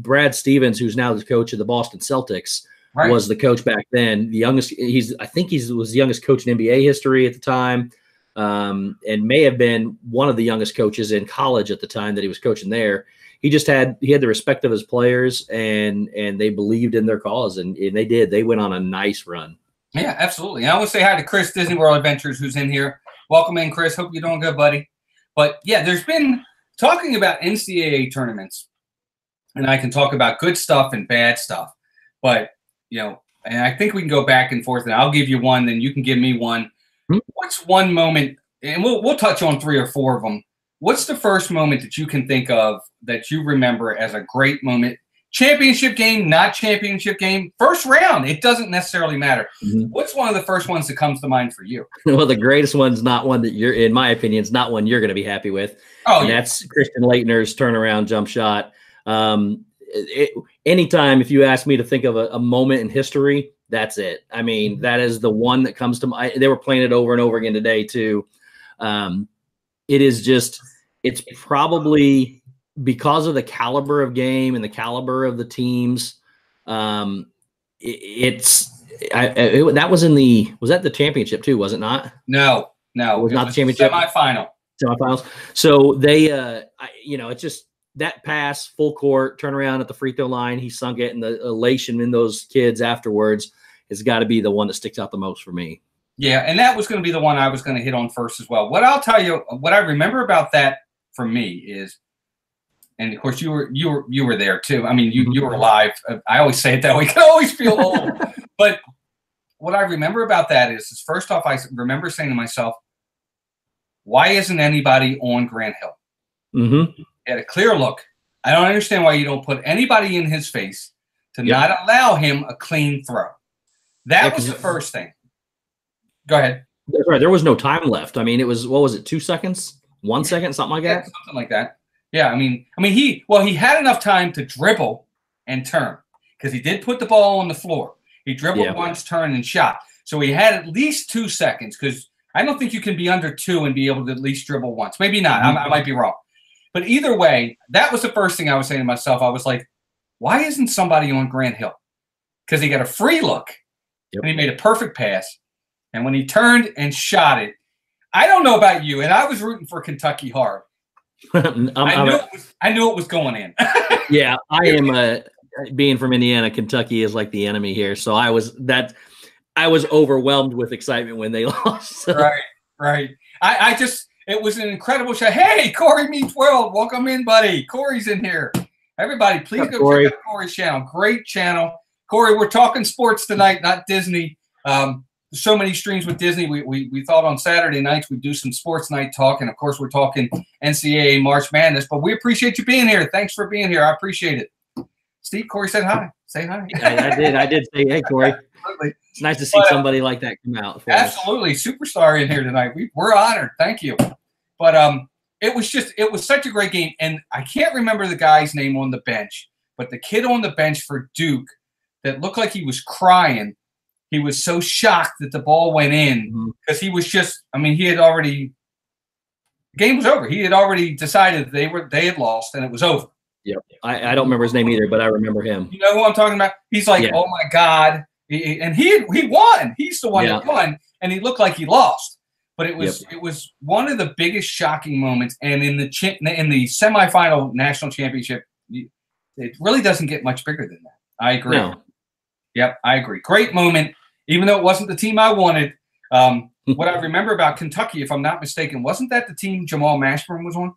Brad Stevens, who's now the coach of the Boston Celtics, was the coach back then. The youngest, I think he was the youngest coach in NBA history at the time, and may have been one of the youngest coaches in college at the time that he was coaching there. He had the respect of his players, and they believed in their cause, and they did. They went on a nice run. Yeah, absolutely. And I want to say hi to Chris, Disney World Adventures, who's in here. Welcome in, Chris. Hope you're doing good, buddy. But yeah, there's been talking about NCAA tournaments, and I can talk about good stuff and bad stuff. But and I think we can go back and forth, and I'll give you one, then you can give me one. What's one moment, and we'll touch on 3 or 4 of them. What's the first moment that you can think of that you remember as a great moment? Championship game, not championship game, first round. It doesn't necessarily matter. What's one of the first ones that comes to mind for you? Well, the greatest one's not one that in my opinion, is not one you're going to be happy with. Oh, yeah. That's Christian Leitner's turnaround jump shot. Anytime, if you ask me to think of a moment in history, that's it. I mean, that is the one that comes to mind. They were playing it over and over again today too. It is just, it's probably because of the caliber of game and the caliber of the teams. That was was that the championship too? Was it not? No, it was not the championship. Semifinals. So they, it's just that pass, full court, turn around at the free throw line. He sunk it, and the elation in those kids afterwards has got to be the one that sticks out the most for me. Yeah, and that was going to be the one I was going to hit on first as well. What I'll tell you, what I remember about that for me is, and of course you were there too. I mean, you were alive. I always say it that way. I can always feel old. But what I remember about that is first off, I remember saying to myself, why isn't anybody on Grant Hill? He had a clear look. I don't understand why you don't put anybody in his face to not allow him a clean throw. That was the first thing. Go ahead. That's right. There was no time left. I mean, it was, what was it, 2 seconds? 1 second, something like that? Something like that. Yeah, I mean, he had enough time to dribble and turn because he did put the ball on the floor. He dribbled once, turned, and shot. So he had at least 2 seconds because I don't think you can be under 2 and be able to at least dribble once. Maybe not. I might be wrong. But either way, that was the first thing I was saying to myself. I was like, why isn't somebody on Grant Hill? Because he got a free look, and he made a perfect pass. And when he turned and shot it, I don't know about you, and I was rooting for Kentucky hard. I knew it was going in. Yeah, I am. Being from Indiana, Kentucky is like the enemy here. So I was overwhelmed with excitement when they lost. So. Right. It was an incredible shot. Hey, Corey Meets World, welcome in, buddy. Corey's in here. Everybody, please go check out Corey's channel. Great channel, Corey. We're talking sports tonight, not Disney. So many streams with Disney. We thought on Saturday nights we'd do some sports night talk, and of course we're talking NCAA March Madness. But we appreciate you being here. Thanks for being here. I appreciate it. Steve, Corey said hi. Say hi. I did say hey, Corey. Absolutely. It's nice to see somebody like that come out. Absolutely, superstar in here tonight. We're honored. Thank you. But it was such a great game, and I can't remember the guy's name on the bench, but the kid on the bench for Duke that looked like he was crying. He was so shocked that the ball went in because he was just, he had already, the game was over. He had already decided they had lost and it was over. Yep. I don't remember his name either, but I remember him. You know who I'm talking about? He's like, oh my God. And he won. He's the one that won. And he looked like he lost. But it was one of the biggest shocking moments. And in the semifinal national championship, it really doesn't get much bigger than that. I agree. No. Yep, I agree. Great moment. Even though it wasn't the team I wanted, what I remember about Kentucky, if I'm not mistaken, wasn't that the team Jamal Mashburn was on?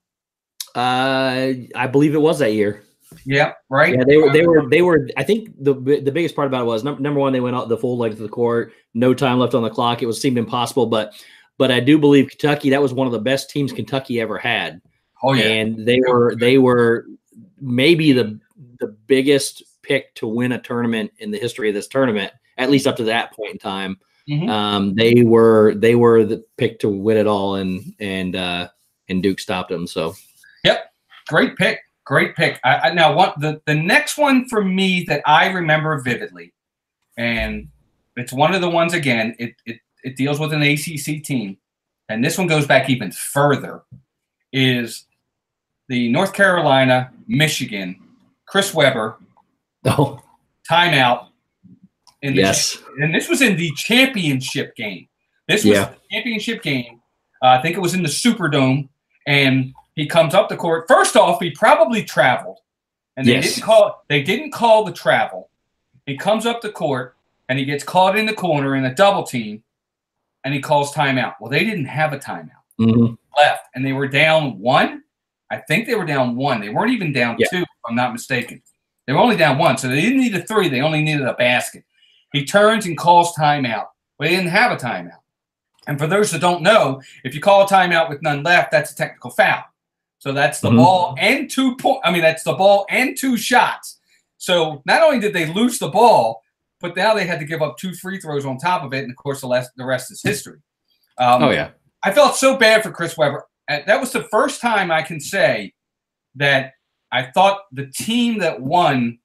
I believe it was that year. Yeah, right. Yeah, they were. I think the biggest part about it was number one, they went out the full length of the court, no time left on the clock. It seemed impossible, but I do believe Kentucky, that was one of the best teams Kentucky ever had. Oh yeah, and they were maybe the biggest pick to win a tournament in the history of this tournament, at least up to that point in time. They were the pick to win it all, and Duke stopped them. So, yep, great pick. Now, the next one for me that I remember vividly, and it's one of the ones again. It deals with an ACC team, and this one goes back even further. Is the North Carolina Michigan Chris Webber timeout? And this was in the championship game. This was the championship game. I think it was in the Superdome, and he comes up the court. First off, he probably traveled, and they didn't call the travel. He comes up the court, and he gets caught in the corner in a double team, and he calls timeout. Well, they didn't have a timeout left, and they were down 1. I think they were down 1. They weren't even down 2, if I'm not mistaken. They were only down 1, so they didn't need a 3. They only needed a basket. He turns and calls timeout. Well, they didn't have a timeout. And for those that don't know, if you call a timeout with none left, that's a technical foul. So that's the ball and 2 points. I mean, that's the ball and 2 shots. So not only did they lose the ball, but now they had to give up 2 free throws on top of it. And of course, the rest is history. I felt so bad for Chris Webber. That was the first time I can say that I thought the team that won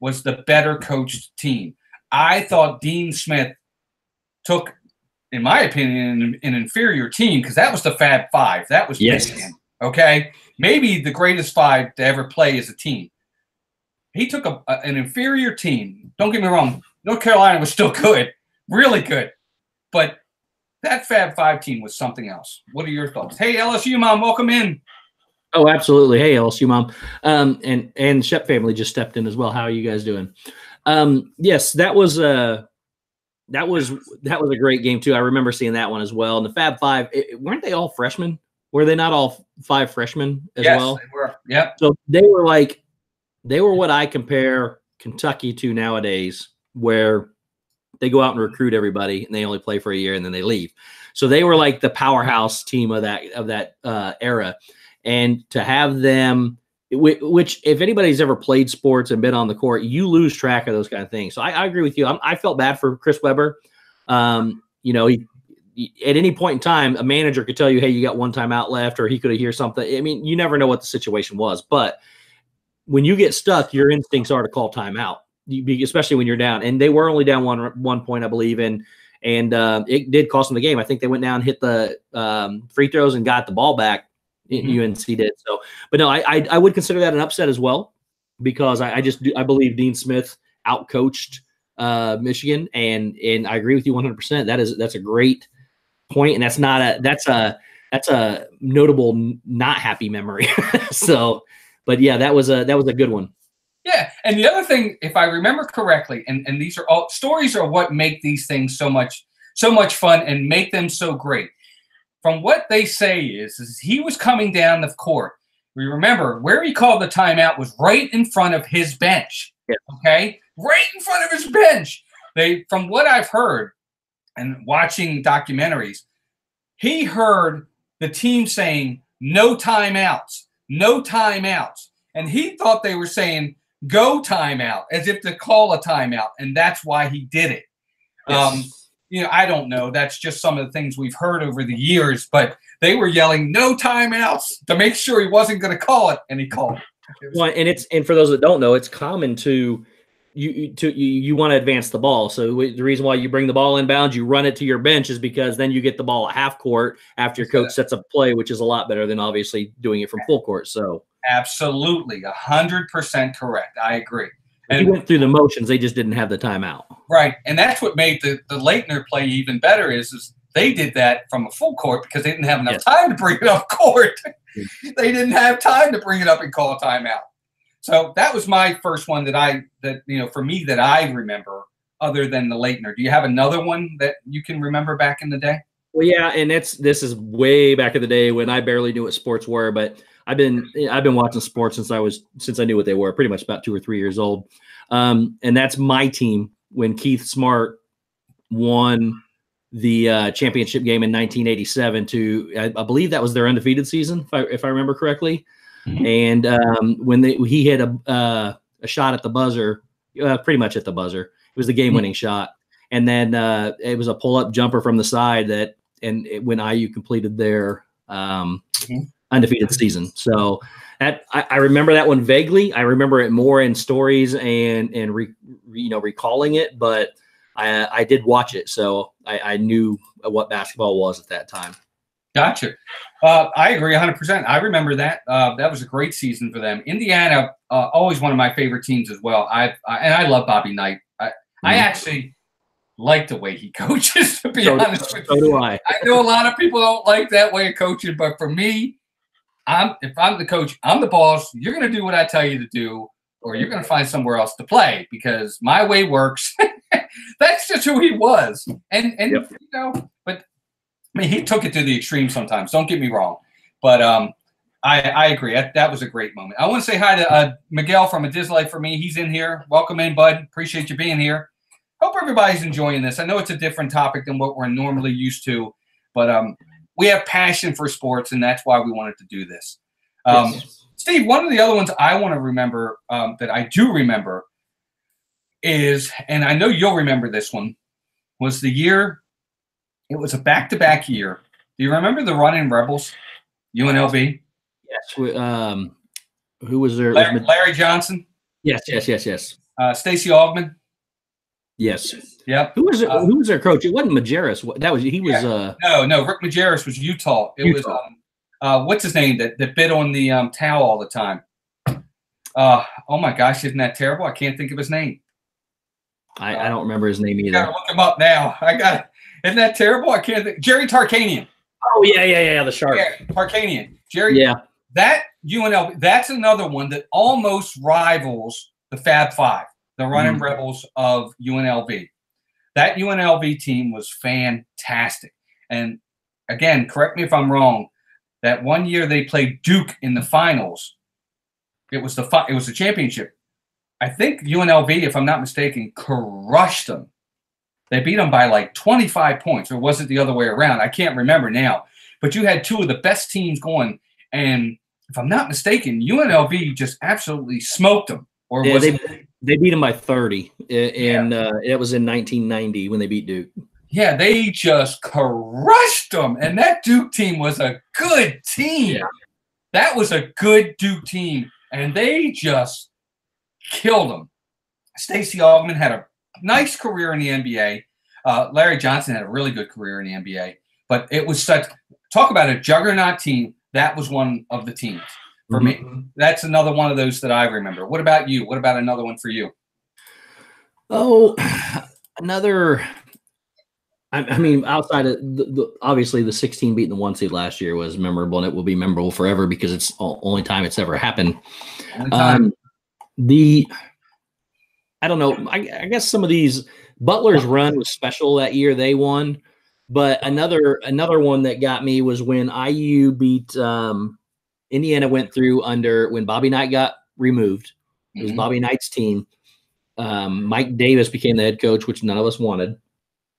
was the better coached team. I thought Dean Smith took, in my opinion, an inferior team, because that was the Fab Five. That was Michigan. Okay, maybe the greatest 5 to ever play as a team. He took an inferior team. Don't get me wrong. North Carolina was still good, really good. But that Fab Five team was something else. What are your thoughts? Hey, LSU Mom, welcome in. Oh, absolutely. Hey, LSU Mom. And Shep family just stepped in as well. How are you guys doing? Yes, that was a great game too. I remember seeing that one as well. And the Fab Five, weren't they all freshmen? Were they not all 5 freshmen as well? Yes, they were. Yep. So they were what I compare Kentucky to nowadays, where they go out and recruit everybody and they only play for a year and then they leave. So they were like the powerhouse team of that era. And to have them, which if anybody's ever played sports and been on the court, you lose track of those kind of things. So I agree with you. I felt bad for Chris Webber. At any point in time, a manager could tell you, hey, you got 1 timeout left, or he could hear something. I mean, you never know what the situation was. But when you get stuck, your instincts are to call timeout, especially when you're down. And they were only down one point, I believe, and it did cost them the game. I think they went down, hit the free throws, and got the ball back. UNC did. So, but no, I would consider that an upset as well, because I believe Dean Smith outcoached Michigan, and I agree with you 100%. That's a great point, and that's a notable not happy memory. So, but yeah, that was a good one. Yeah, and the other thing, if I remember correctly, and these are all stories, are what make these things so much fun and make them so great. From what they say is he was coming down the court. We remember where he called the timeout was right in front of his bench. Yeah. Okay, right in front of his bench. From what I've heard and watching documentaries, he heard the team saying no timeouts, and he thought they were saying go timeout, as if to call a timeout, and that's why he did it. Yes. I don't know. That's just some of the things we've heard over the years, but they were yelling no timeouts to make sure he wasn't going to call it, and he called it. Well, and for those that don't know, it's common to you want to advance the ball. So the reason why you bring the ball inbounds, you run it to your bench, is because then you get the ball at half court after your coach sets up play, which is a lot better than obviously doing it from full court. So absolutely, 100% correct. I agree. And he went through the motions. They just didn't have the timeout. Right. And that's what made the Leitner play even better is they did that from a full court because they didn't have enough time to bring it up court. They didn't have time to bring it up and call a timeout. So that was my first one for me that I remember, other than the Leitner. Do you have another one that you can remember back in the day? Well, yeah, and this is way back in the day when I barely knew what sports were, but I've been watching sports since I knew what they were, pretty much about 2 or 3 years old. And that's my team when Keith Smart won the championship game in 1987 I believe that was their undefeated season, if I remember correctly. And when he hit a shot at the buzzer, pretty much at the buzzer, it was the game-winning shot. And then it was a pull-up jumper from the side when IU completed their undefeated season. So I remember that one vaguely. I remember it more in stories and recalling it, but I did watch it, so I knew what basketball was at that time. Gotcha. I agree 100%. I remember that. That was a great season for them. Indiana, always one of my favorite teams as well. And I love Bobby Knight. I actually like the way he coaches, to be honest with you. So do I. I know a lot of people don't like that way of coaching, but for me, if I'm the coach, I'm the boss. You're going to do what I tell you to do, or you're going to find somewhere else to play because my way works. That's just who he was. And but I mean, he took it to the extreme sometimes. Don't get me wrong. But I agree. That was a great moment. I want to say hi to Miguel from A Diz Life for Me. He's in here. Welcome in, bud. Appreciate you being here. Hope everybody's enjoying this. I know it's a different topic than what we're normally used to, but we have passion for sports, and that's why we wanted to do this. Yes. Steve, one of the other ones I want to remember that I do remember is, and I know you'll remember this one, was the year, it was a back-to-back year. Do you remember the Running Rebels, UNLV? Yes. Who was there? Larry Johnson? Yes. Stacey Augmon? Yes. Yep. Who was their coach? It wasn't Majerus. No. Rick Majerus was Utah. It was what's his name that bit on the towel all the time. Oh my gosh, isn't that terrible? I can't think of his name. I don't remember his name either. I gotta look him up now. Isn't that terrible? I can't think. Jerry Tarkanian. Oh yeah, the shark. Yeah, Tarkanian. Jerry. Yeah. That UNLV. That's another one that almost rivals the Fab Five. The Running Rebels of UNLV. That UNLV team was fantastic. And again, correct me if I'm wrong, that one year they played Duke in the finals. It was the championship. I think UNLV, if I'm not mistaken, crushed them. They beat them by like 25 points, or was it the other way around? I can't remember now. But you had two of the best teams going, and if I'm not mistaken, UNLV just absolutely smoked them. Or yeah, they beat them by 30, and it was in 1990 when they beat Duke. Yeah, they just crushed them, and that Duke team was a good team. Yeah. That was a good Duke team, and they just killed them. Stacey Augmon had a nice career in the NBA. Larry Johnson had a really good career in the NBA. But it was talk about a juggernaut team. That was one of the teams. For me, that's another one of those that I remember. What about you? What about another one for you? Oh, another. I mean, outside of obviously the 16 beating the 1 seed last year was memorable, and it will be memorable forever because it's the only time it's ever happened. I don't know. I guess some of these Butler's run was special that year. They won, but another one that got me was when IU beat. Indiana went through when Bobby Knight got removed. It was Bobby Knight's team. Mike Davis became the head coach, which none of us wanted.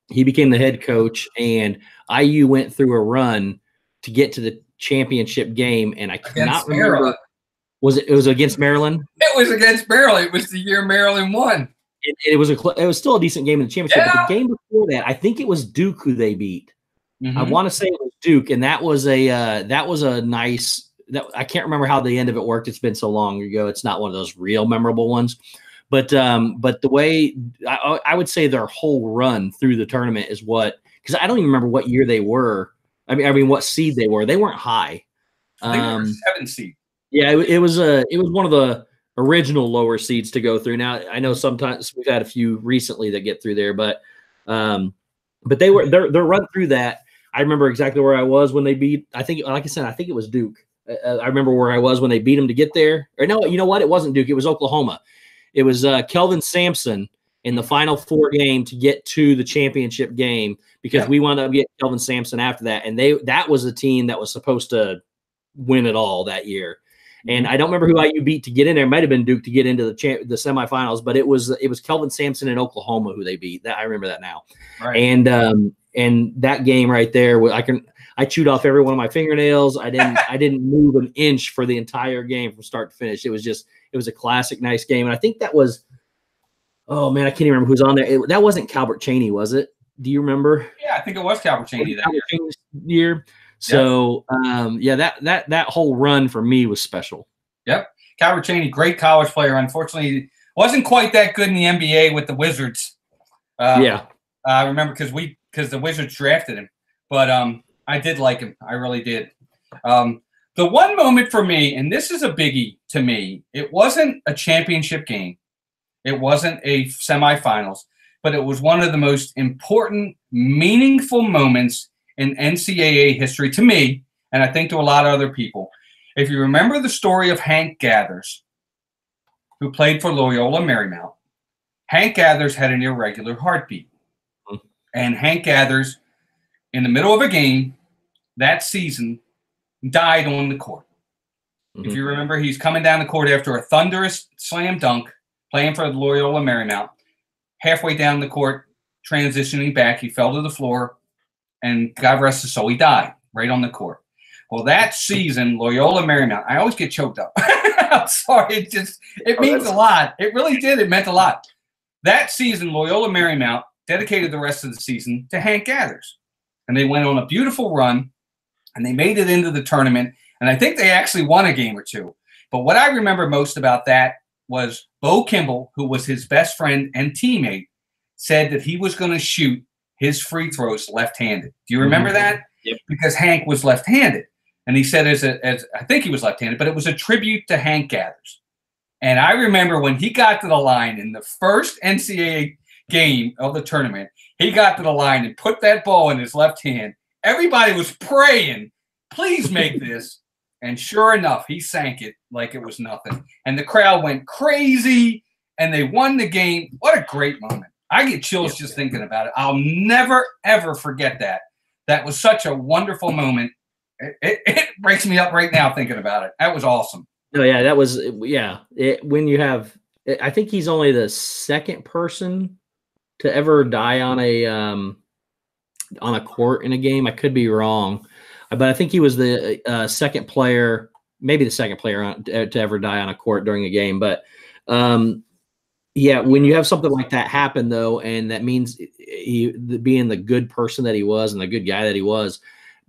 He became the head coach, and IU went through a run to get to the championship game. And I cannot remember. It was against Maryland? It was against Maryland. It was the year Maryland won. It was still a decent game in the championship. Yeah. But the game before that, I think it was Duke who they beat. I want to say it was Duke, and that was a nice. I can't remember how the end of it worked. It's been so long ago. It's not one of those real memorable ones. But the way I would say their whole run through the tournament is because I don't even remember what year they were. I mean what seed they were. They weren't high. I think they were 7 seed. Yeah, it was one of the original lower seeds to go through. Now I know sometimes we've had a few recently that get through there, but they were their run through that. I remember exactly where I was when they beat. I think, like I said, I think it was Duke. I remember where I was when they beat them to get there. Or no, you know what? It wasn't Duke. It was Oklahoma. It was Kelvin Sampson in the Final Four game to get to the championship game because we wound up getting Kelvin Sampson after that. And that was a team that was supposed to win it all that year. And I don't remember who IU beat to get in there. It might have been Duke to get into the semifinals, but it was Kelvin Sampson in Oklahoma who they beat. That I remember that now. Right. And that game right there, I chewed off every one of my fingernails. I didn't move an inch for the entire game from start to finish. It was a classic, nice game. And I think that was, oh man, I can't even remember who's on there. That wasn't Calbert Chaney, was it? Do you remember? Yeah, I think it was Calbert Chaney that year. So, that whole run for me was special. Yep. Calbert Chaney, great college player. Unfortunately, wasn't quite that good in the NBA with the Wizards. I remember because the Wizards drafted him. But I did like him. I really did. The one moment for me, and this is a biggie to me, it wasn't a championship game. It wasn't a semifinals, but it was one of the most important, meaningful moments in NCAA history to me, and I think to a lot of other people. If you remember the story of Hank Gathers, who played for Loyola Marymount, Hank Gathers had an irregular heartbeat. And Hank Gathers, in the middle of a game that season, died on the court. If you remember, he's coming down the court after a thunderous slam dunk, playing for Loyola Marymount. Halfway down the court, transitioning back, he fell to the floor, and God rest his soul, he died right on the court. Well, that season, Loyola Marymount, I always get choked up. I'm sorry. It means a lot. It really did. It meant a lot. That season, Loyola Marymount dedicated the rest of the season to Hank Gathers. And they went on a beautiful run, and they made it into the tournament. And I think they actually won a game or two. But what I remember most about that was Bo Kimball, who was his best friend and teammate, said that he was going to shoot his free throws left-handed. Do you remember that? Yep. Because Hank was left-handed. And he said, I think he was left-handed, but it was a tribute to Hank Gathers. And I remember when he got to the line in the first NCAA game of the tournament, he got to the line and put that ball in his left hand. Everybody was praying, please make this. And sure enough, he sank it like it was nothing. And the crowd went crazy, and they won the game. What a great moment. I get chills just thinking about it. I'll never, ever forget that. That was such a wonderful moment. It breaks me up right now thinking about it. That was awesome. Oh, yeah, that was – when you have – I think he's only the second person to ever die on a court in a game. I could be wrong. But I think he was the second player, maybe the second player to ever die on a court during a game. But – when you have something like that happen, though, and that means being the good person that he was and the good guy that he was,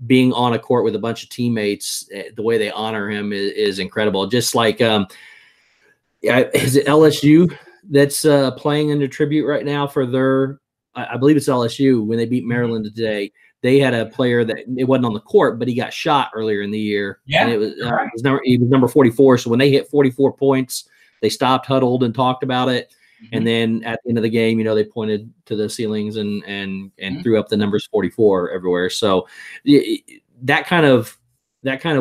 being on a court with a bunch of teammates, the way they honor him is incredible. Just like, is it LSU that's playing in the tribute right now for their – I believe it's LSU when they beat Maryland today. They had a player that it wasn't on the court, but he got shot earlier in the year. Yeah, and he was number 44. So when they hit 44 points – they stopped, huddled, and talked about it. And then at the end of the game, they pointed to the ceilings and threw up the numbers 44 everywhere. So that kind of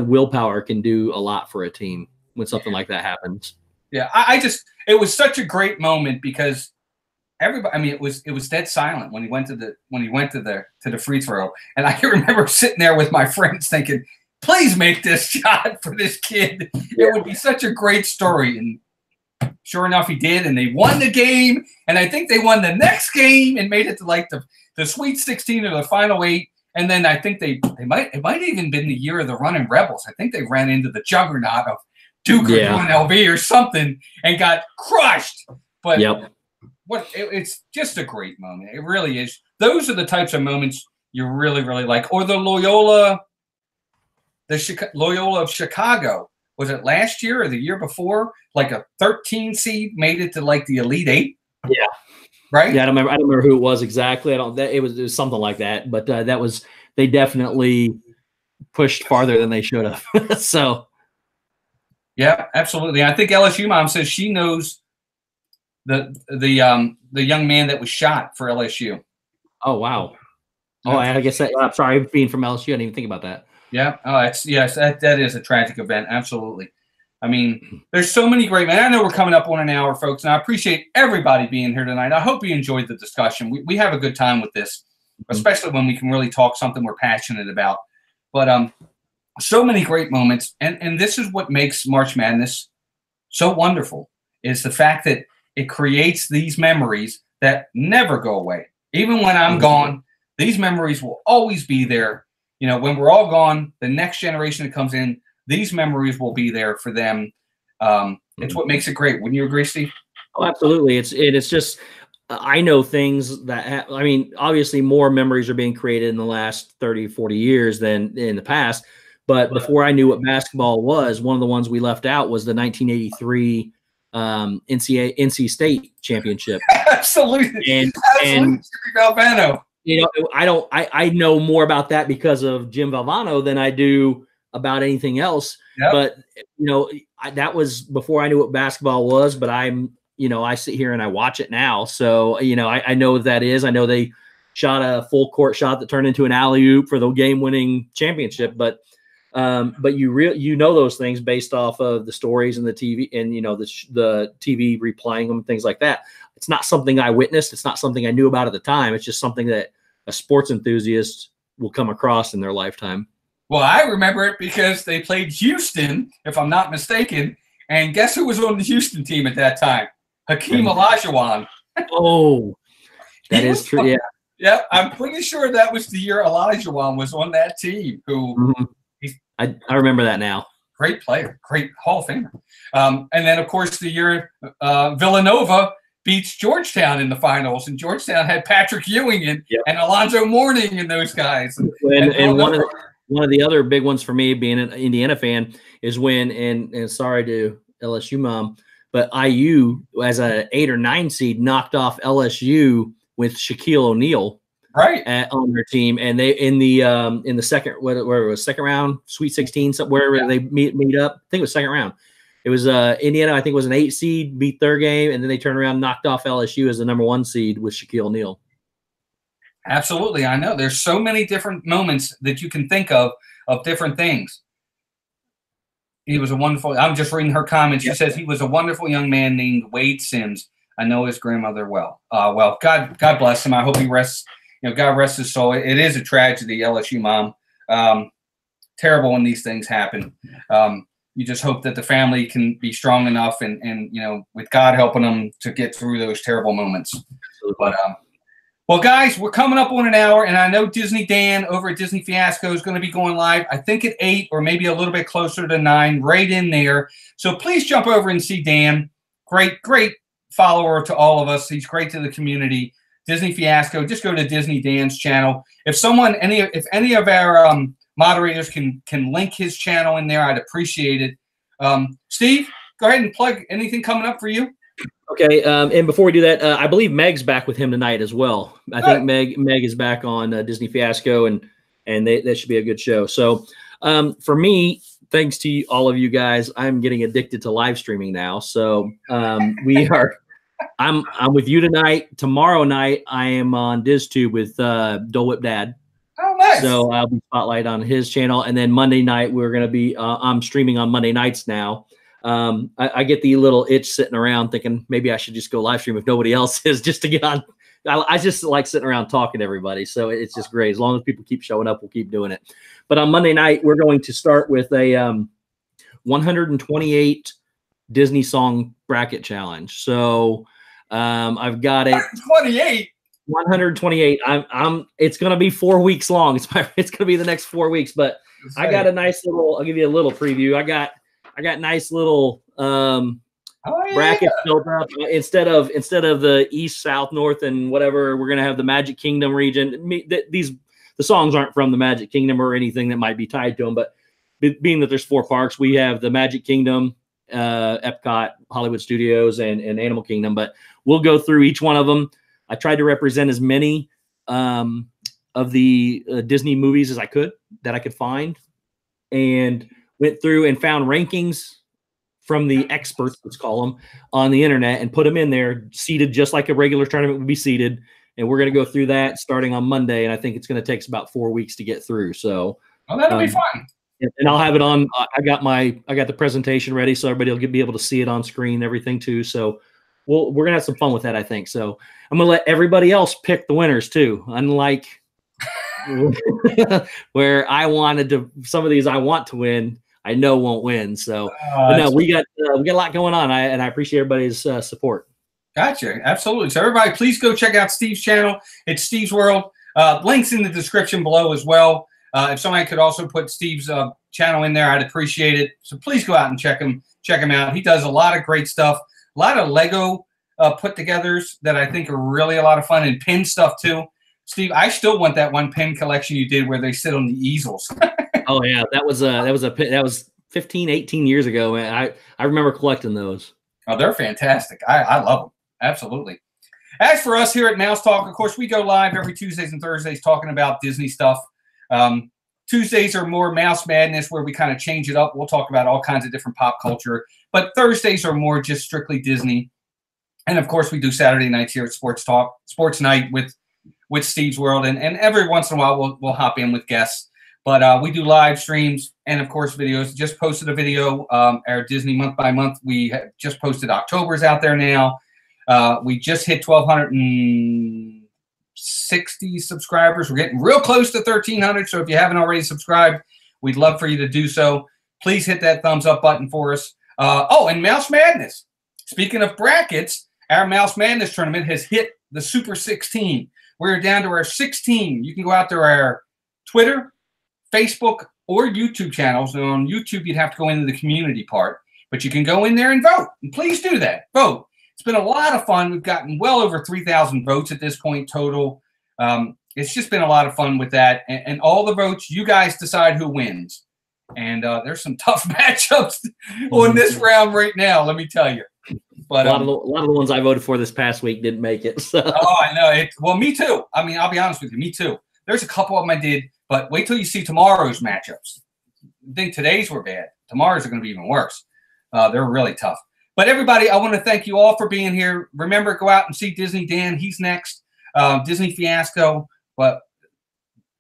willpower can do a lot for a team when something like that happens. Yeah, it was such a great moment because everybody. I mean, it was dead silent when he went to the free throw, and I can remember sitting there with my friends thinking, "Please make this shot for this kid. It would be such a great story." And sure enough, he did, and they won the game. And I think they won the next game and made it to like the Sweet 16 or the Final 8. And then I think it might have even been the year of the running Rebels. I think they ran into the juggernaut of Duke or UNLV or something and got crushed. But it's just a great moment. It really is. Those are the types of moments you really, really like. Or the Loyola of Chicago. Was it last year or the year before? Like a 13 seed made it to like the Elite 8. Yeah, right. Yeah, I don't remember who it was exactly. It was something like that. But they definitely pushed farther than they should have. So, yeah, absolutely. I think LSU mom says she knows the young man that was shot for LSU. Oh wow. Oh, I guess I'm sorry, being from LSU, I didn't even think about that. Yeah. Oh, that is a tragic event. Absolutely. I mean, there's so many great men. I know we're coming up on an hour, folks, and I appreciate everybody being here tonight. I hope you enjoyed the discussion. We have a good time with this, especially when we can really talk something we're passionate about. But so many great moments. And this is what makes March Madness so wonderful, is the fact that it creates these memories that never go away. Even when I'm gone, these memories will always be there. You know, when we're all gone, the next generation that comes in, these memories will be there for them. It's what makes it great. Wouldn't you agree, Steve? Oh, absolutely. It's just, I know things that, I mean, obviously more memories are being created in the last 30, 40 years than in the past. But before I knew what basketball was, one of the ones we left out was the 1983 NC State championship. Absolutely. And Valvano. You know, I know more about that because of Jim Valvano than I do about anything else. Yep. But, you know, that was before I knew what basketball was, but you know, I sit here and I watch it now. So, you know, I know what that is. I know they shot a full court shot that turned into an alley-oop for the game-winning championship. But you know those things based off of the stories and the TV and, you know, the TV replaying them and things like that. It's not something I witnessed. It's not something I knew about at the time. It's just something that a sports enthusiast will come across in their lifetime. Well, I remember it because they played Houston, if I'm not mistaken. And guess who was on the Houston team at that time? Hakeem Olajuwon. Oh, that is true. Yeah. Yeah, I'm pretty sure that was the year Olajuwon was on that team. Who I remember that now. Great player, great Hall of Famer. And then, of course, the year Villanova beats Georgetown in the finals, and Georgetown had Patrick Ewing and Alonzo Mourning and those guys. And one of the other big ones for me, being an Indiana fan, is when and sorry to LSU mom, but IU as an 8 or 9 seed knocked off LSU with Shaquille O'Neal on their team, and they in the second where it was second round, Sweet 16, wherever they meet up. I think it was second round. It was Indiana, I think, was an 8 seed, beat their game, and then they turned around and knocked off LSU as the number 1 seed with Shaquille O'Neal. Absolutely. I know. There's so many different moments that you can think of different things. He was a wonderful – I'm just reading her comments. She says he was a wonderful young man named Wade Sims. I know his grandmother well. Well, God bless him. I hope he rests – God rest his soul. It is a tragedy, LSU mom. Terrible when these things happen. You just hope that the family can be strong enough and with God helping them to get through those terrible moments. But well, guys, we're coming up on an hour, and I know Disney Dan over at Disney Fiasco is going to be going live, I think at 8 or maybe a little bit closer to 9, right in there. So please jump over and see Dan. Great follower to all of us. He's great to the community. Disney Fiasco. Just go to Disney Dan's channel. If any of our moderators can link his channel in there, I'd appreciate it. Steve, go ahead and plug anything coming up for you. Okay, and before we do that, I believe Meg's back with him tonight as well. I think Meg is back on Disney Fiasco, and that should be a good show. So for me, thanks to all of you guys, I'm getting addicted to live streaming now. So we are. I'm with you tonight. Tomorrow night, I am on DizTube with Dole Whip Dad. Oh, nice. So I'll be spotlight on his channel, and then Monday night we're going to be. I'm streaming on Monday nights now. I get the little itch sitting around thinking maybe I should just go live stream if nobody else is, just to get on. I just like sitting around talking to everybody. So it's just great. As long as people keep showing up, we'll keep doing it. But on Monday night, we're going to start with a 128 Disney song bracket challenge. So I've got it. 128. It's going to be 4 weeks long. It's going to be the next 4 weeks, but I got a nice little, I'll give you a little preview. I got nice little brackets built up. Instead of the east, south, north, and whatever, we're gonna have the Magic Kingdom region. The songs aren't from the Magic Kingdom or anything that might be tied to them, but being that there's 4 parks, we have the Magic Kingdom, Epcot, Hollywood Studios, and Animal Kingdom. But we'll go through each one of them. I tried to represent as many of the Disney movies as I could find, and went through and found rankings from the experts, let's call them, on the internet, and put them in there, seated just like a regular tournament would be seated. And we're going to go through that starting on Monday. And I think it's going to take us about 4 weeks to get through. So that'll be fun. And I'll have it on. I got the presentation ready, so everybody will be able to see it on screen and everything too. So we're going to have some fun with that, I think. So I'm going to let everybody else pick the winners too. Unlike where I wanted to, some of these I want to win, I know won't win. So, but no, we got a lot going on, and I appreciate everybody's support. Gotcha. Absolutely. So everybody, please go check out Steve's channel. It's Stevesworld. Links in the description below as well. If somebody could also put Steve's channel in there, I'd appreciate it. So please go out and check him out. He does a lot of great stuff, a lot of Lego put-togethers that I think are really a lot of fun, and pin stuff too. Steve, I still want that one pin collection you did where they sit on the easels. Oh yeah, that was 15, 18 years ago. I remember collecting those. Oh, they're fantastic. I love them. Absolutely. As for us here at Mouse Talk, of course, we go live every Tuesdays and Thursdays talking about Disney stuff. Tuesdays are more Mouse Madness, where we kind of change it up. We'll talk about all kinds of different pop culture. But Thursdays are more just strictly Disney. And, of course, we do Saturday nights here at SportsNite with Stevesworld. And every once in a while, we'll hop in with guests. But we do live streams and, of course, videos. Just posted a video, our Disney month by month. We have just posted October's out there now. We just hit 1,260 subscribers. We're getting real close to 1,300. So if you haven't already subscribed, we'd love for you to do so. Please hit that thumbs up button for us. Oh, and Mouse Madness. Speaking of brackets, our Mouse Madness tournament has hit the Super 16. We're down to our 16. You can go out to our Twitter, Facebook, or YouTube channels. And on YouTube, you'd have to go into the community part. But you can go in there and vote. And please do that. Vote. It's been a lot of fun. We've gotten well over 3,000 votes at this point total. It's just been a lot of fun with that. And all the votes, you guys decide who wins. And there's some tough matchups on this round right now, let me tell you. But a lot of the ones I voted for this past week didn't make it. So. Oh, I know. Well, me too. I mean, I'll be honest with you. Me too. There's a couple of them I did. But wait till you see tomorrow's matchups. I think today's were bad. Tomorrow's are going to be even worse. They're really tough. But everybody, I want to thank you all for being here. Remember, go out and see Disney Dan. He's next. Disney Fiasco. But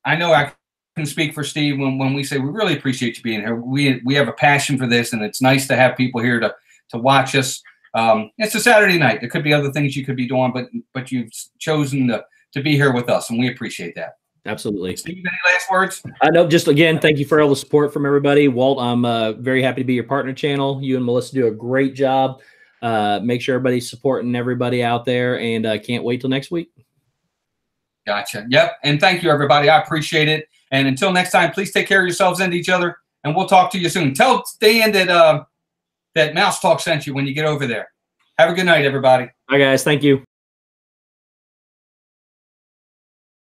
I know I can speak for Steve when we say we really appreciate you being here. We have a passion for this, and it's nice to have people here to watch us. It's a Saturday night. There could be other things you could be doing, but you've chosen to be here with us, and we appreciate that. Absolutely. Steve, any last words? No, just again, thank you for all the support from everybody. Walt, I'm very happy to be your partner channel. You and Melissa do a great job. Make sure everybody's supporting everybody out there, and can't wait till next week. Gotcha. Yep. And thank you, everybody. I appreciate it. And until next time, please take care of yourselves and each other, and we'll talk to you soon. Tell Dan that Mouse Talk sent you when you get over there. Have a good night, everybody. Bye, guys. Thank you.